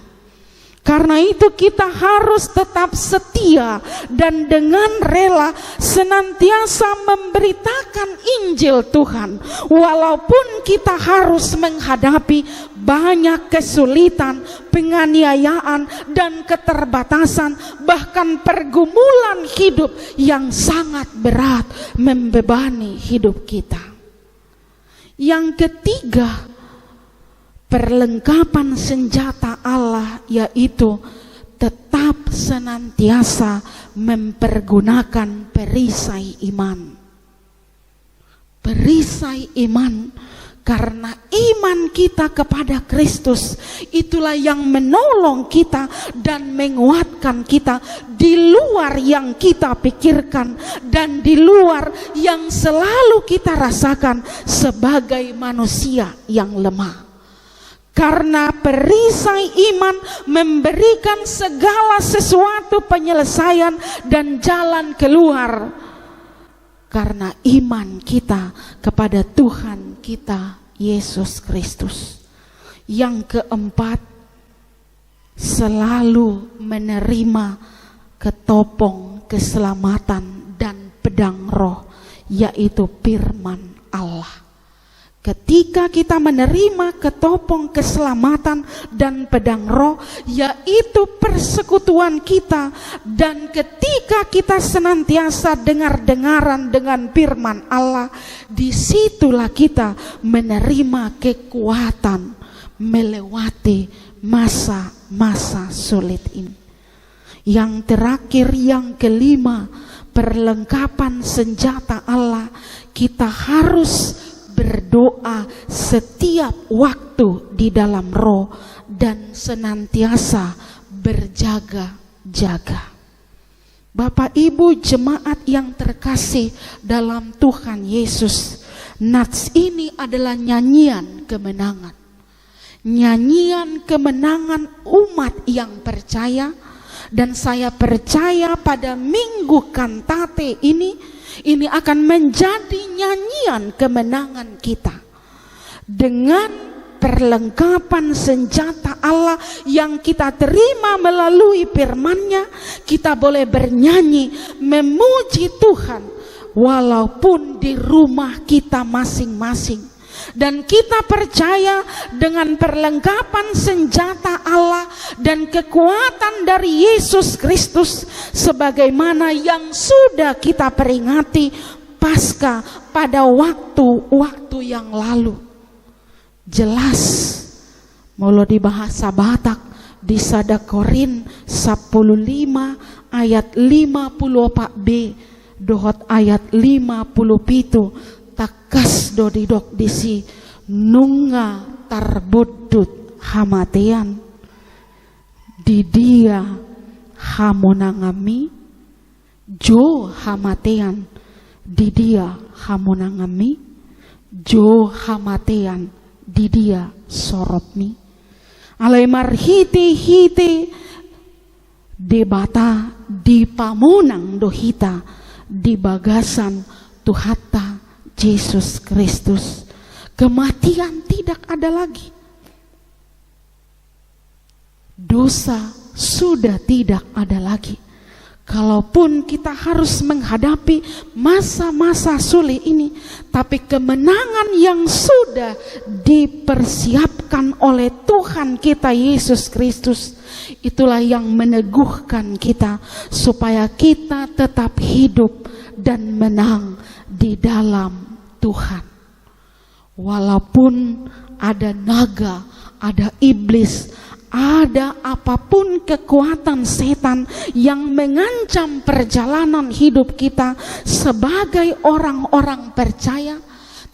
Karena itu kita harus tetap setia dan dengan rela senantiasa memberitakan Injil Tuhan. Walaupun kita harus menghadapi banyak kesulitan, penganiayaan dan keterbatasan, bahkan pergumulan hidup yang sangat berat membebani hidup kita. Yang ketiga, perlengkapan senjata Allah yaitu tetap senantiasa mempergunakan perisai iman. Perisai iman, karena iman kita kepada Kristus itulah yang menolong kita dan menguatkan kita di luar yang kita pikirkan dan di luar yang selalu kita rasakan sebagai manusia yang lemah. Karena perisai iman memberikan segala sesuatu penyelesaian dan jalan keluar. Karena iman kita kepada Tuhan kita Yesus Kristus. Yang keempat, selalu menerima ketopong keselamatan dan pedang roh, yaitu firman Allah. Ketika kita menerima ketopong keselamatan dan pedang roh, yaitu persekutuan kita, dan ketika kita senantiasa dengar-dengaran dengan firman Allah, disitulah kita menerima kekuatan melewati masa-masa sulit ini. Yang terakhir, yang kelima, perlengkapan senjata Allah, kita harus berdoa setiap waktu di dalam roh dan senantiasa berjaga-jaga. Bapak Ibu jemaat yang terkasih dalam Tuhan Yesus, nats ini adalah nyanyian kemenangan. Nyanyian kemenangan umat yang percaya, dan saya percaya pada minggu kantate ini akan menjadi nyanyian kemenangan kita. Dengan perlengkapan senjata Allah yang kita terima melalui firman-Nya, kita boleh bernyanyi memuji Tuhan walaupun di rumah kita masing-masing. Dan kita percaya dengan perlengkapan senjata Allah dan kekuatan dari Yesus Kristus, sebagaimana yang sudah kita peringati pasca pada waktu-waktu yang lalu. Jelas, mulo di bahasa Batak, di Sadakorin 15 ayat 54b dohot ayat 57 takas dodidok disi nunga tarbudut hamatean di dia hamonangami jo hamatean di dia hamonangami jo hamatean di dia sorotmi alai marhiti debata di pamunang dohita di bagasan Tuhata Yesus Kristus. Kematian tidak ada lagi. Dosa sudah tidak ada lagi. Kalaupun kita harus menghadapi masa-masa sulit ini, tapi kemenangan yang sudah dipersiapkan oleh Tuhan kita Yesus Kristus, itulah yang meneguhkan kita supaya kita tetap hidup dan menang di dalam Tuhan. Walaupun ada naga, ada iblis, ada apapun kekuatan setan yang mengancam perjalanan hidup kita sebagai orang-orang percaya,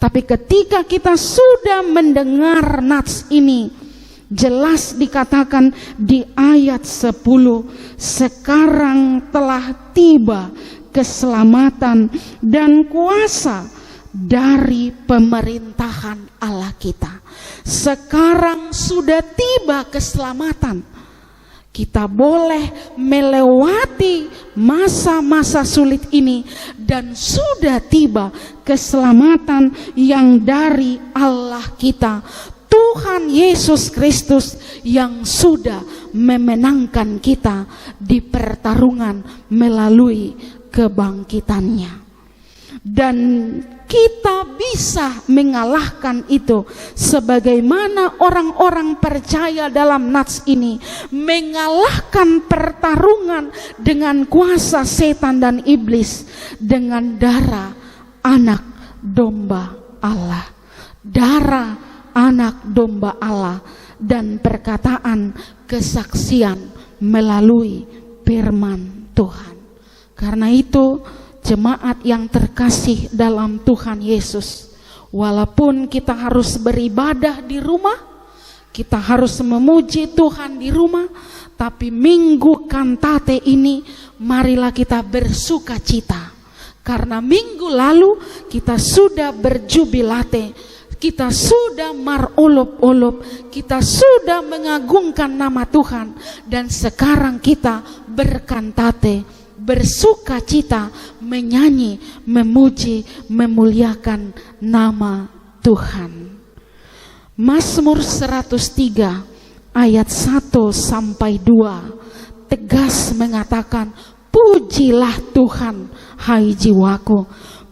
tapi ketika kita sudah mendengar nats ini, jelas dikatakan di ayat 10, sekarang telah tiba keselamatan dan kuasa dari pemerintahan Allah kita. Sekarang sudah tiba keselamatan. Kita boleh melewati masa-masa sulit ini dan sudah tiba keselamatan yang dari Allah kita, Tuhan Yesus Kristus, yang sudah memenangkan kita di pertarungan melalui kebangkitannya. Dan kita bisa mengalahkan itu sebagaimana orang-orang percaya dalam nats ini mengalahkan pertarungan dengan kuasa setan dan iblis dengan darah anak domba Allah. Darah anak domba Allah dan perkataan kesaksian melalui firman Tuhan. Karena itu jemaat yang terkasih dalam Tuhan Yesus, walaupun kita harus beribadah di rumah, kita harus memuji Tuhan di rumah, tapi minggu kantate ini marilah kita bersuka cita. Karena minggu lalu kita sudah berjubilate, kita sudah marolop-olop, kita sudah mengagungkan nama Tuhan, dan sekarang kita berkantate, bersuka cita, menyanyi, memuji, memuliakan nama Tuhan. Mazmur 103 ayat 1 sampai 2 tegas mengatakan, pujilah Tuhan hai jiwaku,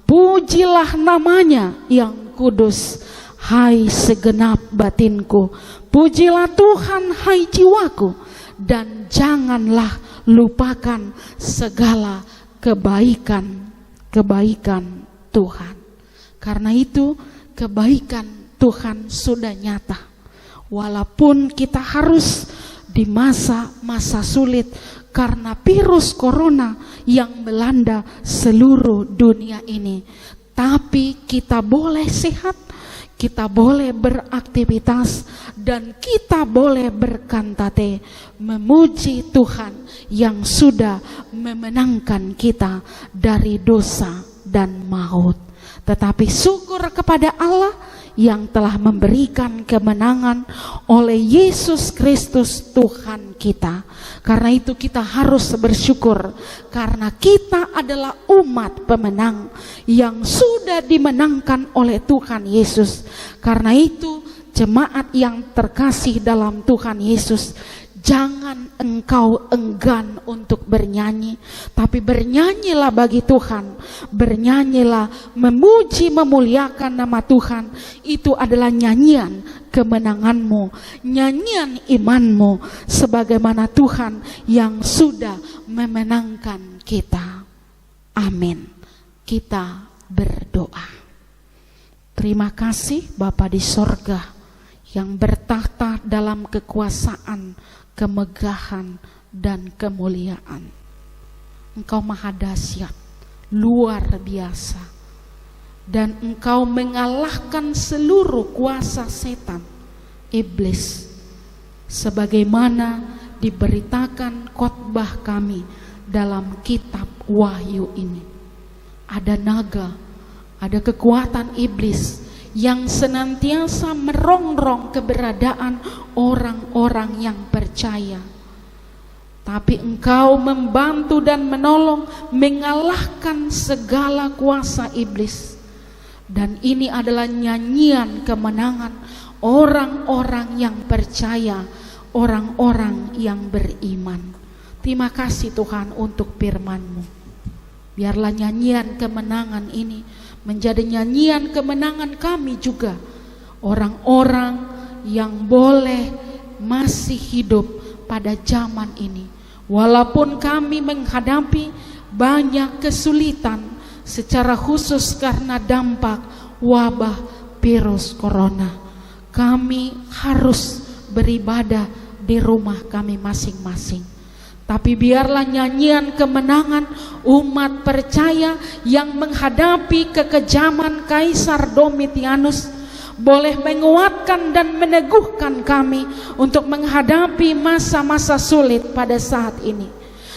pujilah namanya yang kudus hai segenap batinku, pujilah Tuhan hai jiwaku, dan janganlah lupakan segala kebaikan Tuhan. Karena itu kebaikan Tuhan sudah nyata. Walaupun kita harus di masa-masa sulit karena virus corona yang melanda seluruh dunia ini, tapi kita boleh sehat, kita boleh beraktivitas, dan kita boleh berkantate memuji Tuhan yang sudah memenangkan kita dari dosa dan maut. Tetapi syukur kepada Allah yang telah memberikan kemenangan oleh Yesus Kristus Tuhan kita. Karena itu kita harus bersyukur, karena kita adalah umat pemenang yang sudah dimenangkan oleh Tuhan Yesus. Karena itu jemaat yang terkasih dalam Tuhan Yesus, jangan engkau enggan untuk bernyanyi, tapi bernyanyilah bagi Tuhan, bernyanyilah memuji memuliakan nama Tuhan. Itu adalah nyanyian kemenanganmu, nyanyian imanmu, sebagaimana Tuhan yang sudah memenangkan kita. Amin. Kita berdoa. Terima kasih Bapa di sorga yang bertahta dalam kekuasaan, kemegahan, dan kemuliaan. Engkau maha dahsyat, luar biasa, dan Engkau mengalahkan seluruh kuasa setan, iblis, sebagaimana diberitakan khotbah kami dalam kitab Wahyu ini. Ada naga, ada kekuatan iblis yang senantiasa merongrong keberadaan orang-orang yang percaya. Tapi Engkau membantu dan menolong mengalahkan segala kuasa iblis. Dan ini adalah nyanyian kemenangan orang-orang yang percaya, orang-orang yang beriman. Terima kasih Tuhan untuk firman-Mu. Biarlah nyanyian kemenangan ini menjadi nyanyian kemenangan kami juga, orang-orang yang boleh masih hidup pada zaman ini, walaupun kami menghadapi banyak kesulitan, secara khusus karena dampak wabah virus corona. Kami harus beribadah di rumah kami masing-masing. Tapi biarlah nyanyian kemenangan umat percaya yang menghadapi kekejaman Kaisar Domitianus boleh menguatkan dan meneguhkan kami untuk menghadapi masa-masa sulit pada saat ini.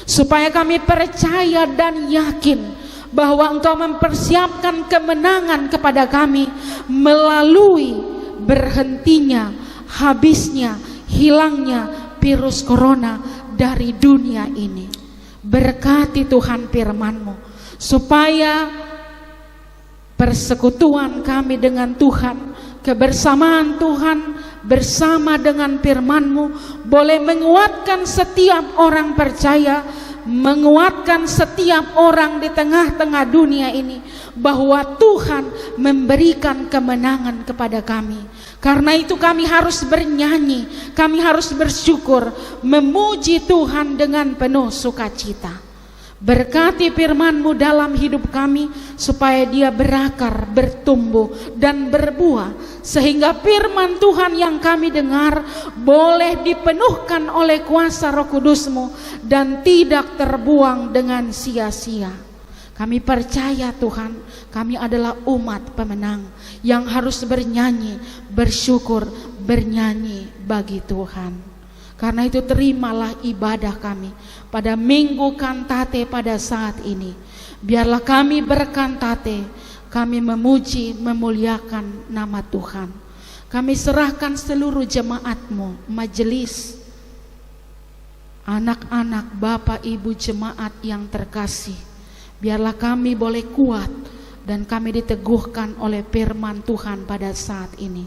Supaya kami percaya dan yakin bahwa Engkau mempersiapkan kemenangan kepada kami melalui berhentinya, habisnya, hilangnya virus corona dari dunia ini. Berkati Tuhan firman-Mu, supaya persekutuan kami dengan Tuhan, kebersamaan Tuhan bersama dengan firman-Mu boleh menguatkan setiap orang percaya, menguatkan setiap orang di tengah-tengah dunia ini, bahwa Tuhan memberikan kemenangan kepada kami. Karena itu kami harus bernyanyi, kami harus bersyukur, memuji Tuhan dengan penuh sukacita. Berkati firman-Mu dalam hidup kami, supaya dia berakar, bertumbuh, dan berbuah, sehingga firman Tuhan yang kami dengar boleh dipenuhkan oleh kuasa Roh Kudus-Mu dan tidak terbuang dengan sia-sia. Kami percaya Tuhan, kami adalah umat pemenang yang harus bernyanyi, bersyukur, bernyanyi bagi Tuhan. Karena itu terimalah ibadah kami pada minggu kantate pada saat ini. Biarlah kami berkantate, kami memuji, memuliakan nama Tuhan. Kami serahkan seluruh jemaat-Mu, majelis, anak-anak, bapak, ibu jemaat yang terkasih. Biarlah kami boleh kuat dan kami diteguhkan oleh firman Tuhan pada saat ini,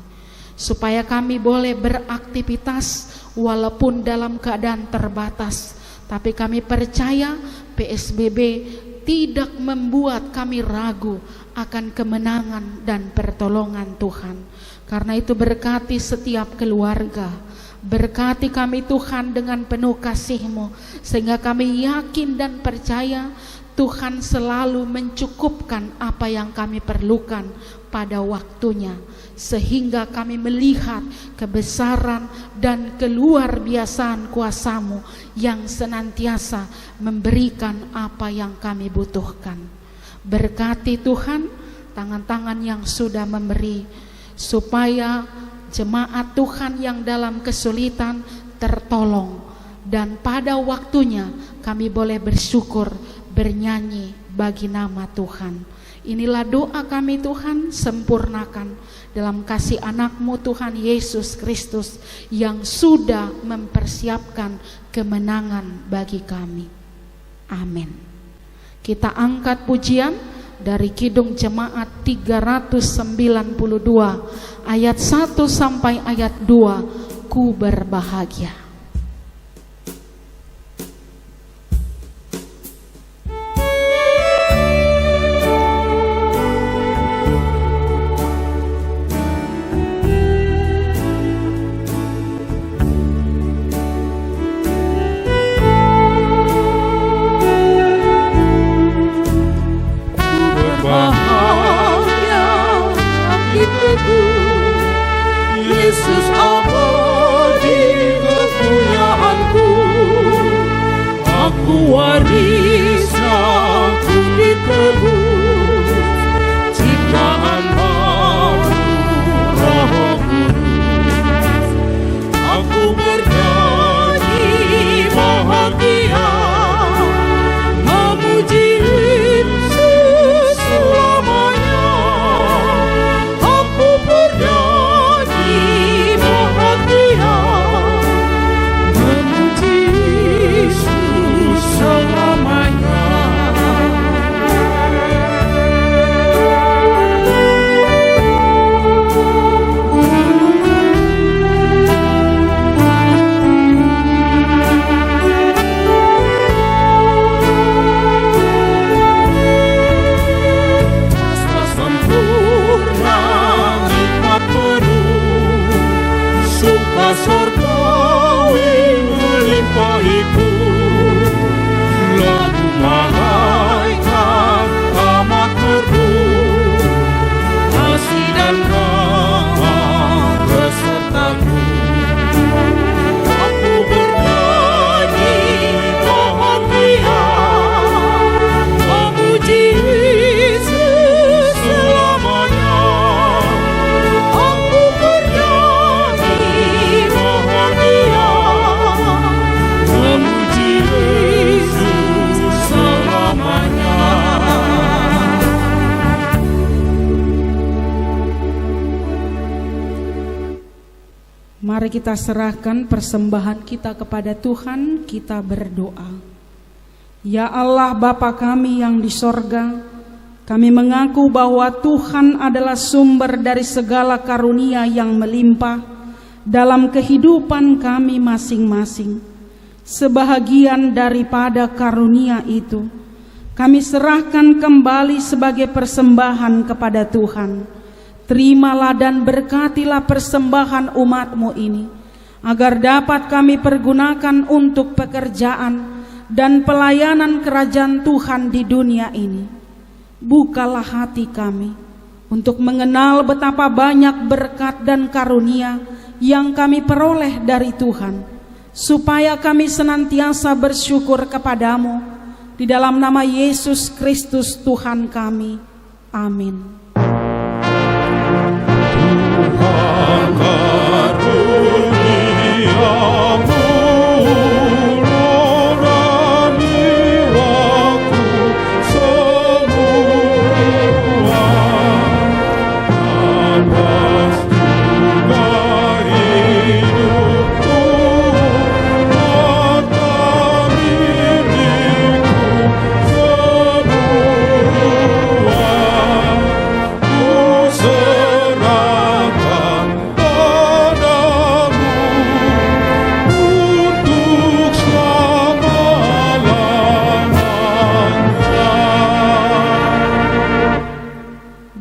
supaya kami boleh beraktivitas walaupun dalam keadaan terbatas. Tapi kami percaya PSBB tidak membuat kami ragu akan kemenangan dan pertolongan Tuhan. Karena itu berkati setiap keluarga, berkati kami Tuhan dengan penuh kasih-Mu, sehingga kami yakin dan percaya Tuhan selalu mencukupkan apa yang kami perlukan pada waktunya, sehingga kami melihat kebesaran dan keluar biasaan kuasa-Mu yang senantiasa memberikan apa yang kami butuhkan. Berkati Tuhan tangan-tangan yang sudah memberi, supaya jemaat Tuhan yang dalam kesulitan tertolong, dan pada waktunya kami boleh bersyukur, bernyanyi bagi nama Tuhan. Inilah doa kami Tuhan, sempurnakan dalam kasih anak-Mu Tuhan Yesus Kristus yang sudah mempersiapkan kemenangan bagi kami. Amin. Kita angkat pujian dari Kidung Jemaat 392 ayat 1 sampai ayat 2, Ku berbahagia. Yesus warisku ditebus, ciptaan baru Roh Kudus. Aku bernyanyi bahagia, memuji Yesus selamanya. Aku bernyanyi bahagia, memuji Yesus selamanya. Pasta sempurna nikmat penuh, sumpah surgawi melimpah itu. Lagu malaikat amat merdu, kasih dan rahmat besertaku. Aku bernyanyi bahagia, memuji Yesus selamanya. Aku bernyanyi bahagia, memuji Yesus selamanya. Mari kita serahkan persembahan kita kepada Tuhan, kita berdoa. Ya Allah Bapa kami yang di sorga, kami mengaku bahwa Tuhan adalah sumber dari segala karunia yang melimpah dalam kehidupan kami masing-masing. Sebahagian daripada karunia itu kami serahkan kembali sebagai persembahan kepada Tuhan. Terimalah dan berkatilah persembahan umat-Mu ini, agar dapat kami pergunakan untuk pekerjaan dan pelayanan kerajaan Tuhan di dunia ini. Bukalah hati kami untuk mengenal betapa banyak berkat dan karunia yang kami peroleh dari Tuhan, supaya kami senantiasa bersyukur kepadamu. Di dalam nama Yesus Kristus Tuhan kami. Amin.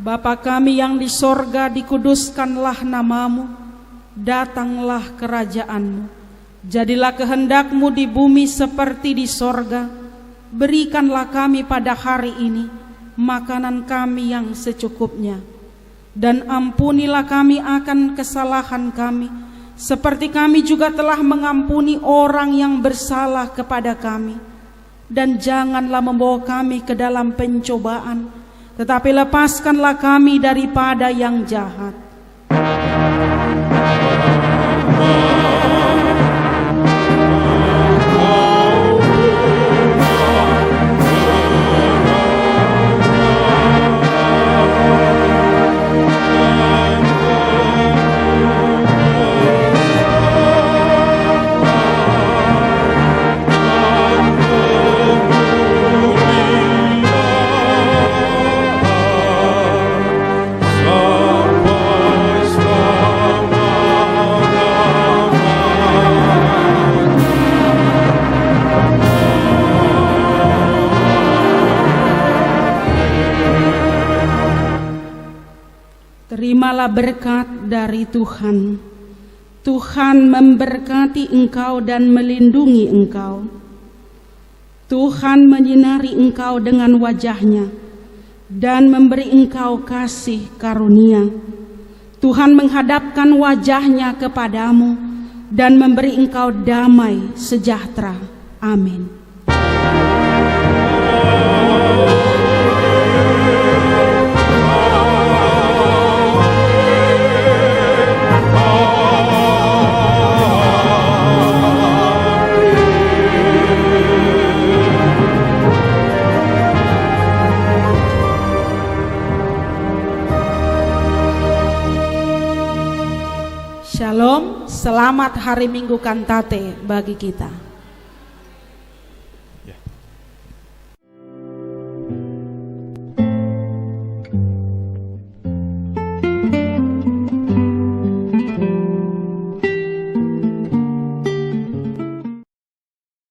Bapa kami yang di sorga, dikuduskanlah namamu, datanglah kerajaan-Mu, jadilah kehendak-Mu di bumi seperti di sorga. Berikanlah kami pada hari ini makanan kami yang secukupnya, dan ampunilah kami akan kesalahan kami, seperti kami juga telah mengampuni orang yang bersalah kepada kami. Dan janganlah membawa kami ke dalam pencobaan, tetapi lepaskanlah kami daripada yang jahat. Terimalah berkat dari Tuhan. Tuhan memberkati engkau dan melindungi engkau. Tuhan menyinari engkau dengan wajah-Nya dan memberi engkau kasih karunia. Tuhan menghadapkan wajah-Nya kepadamu dan memberi engkau damai sejahtera. Amin. selamat hari Minggu kantate bagi kita.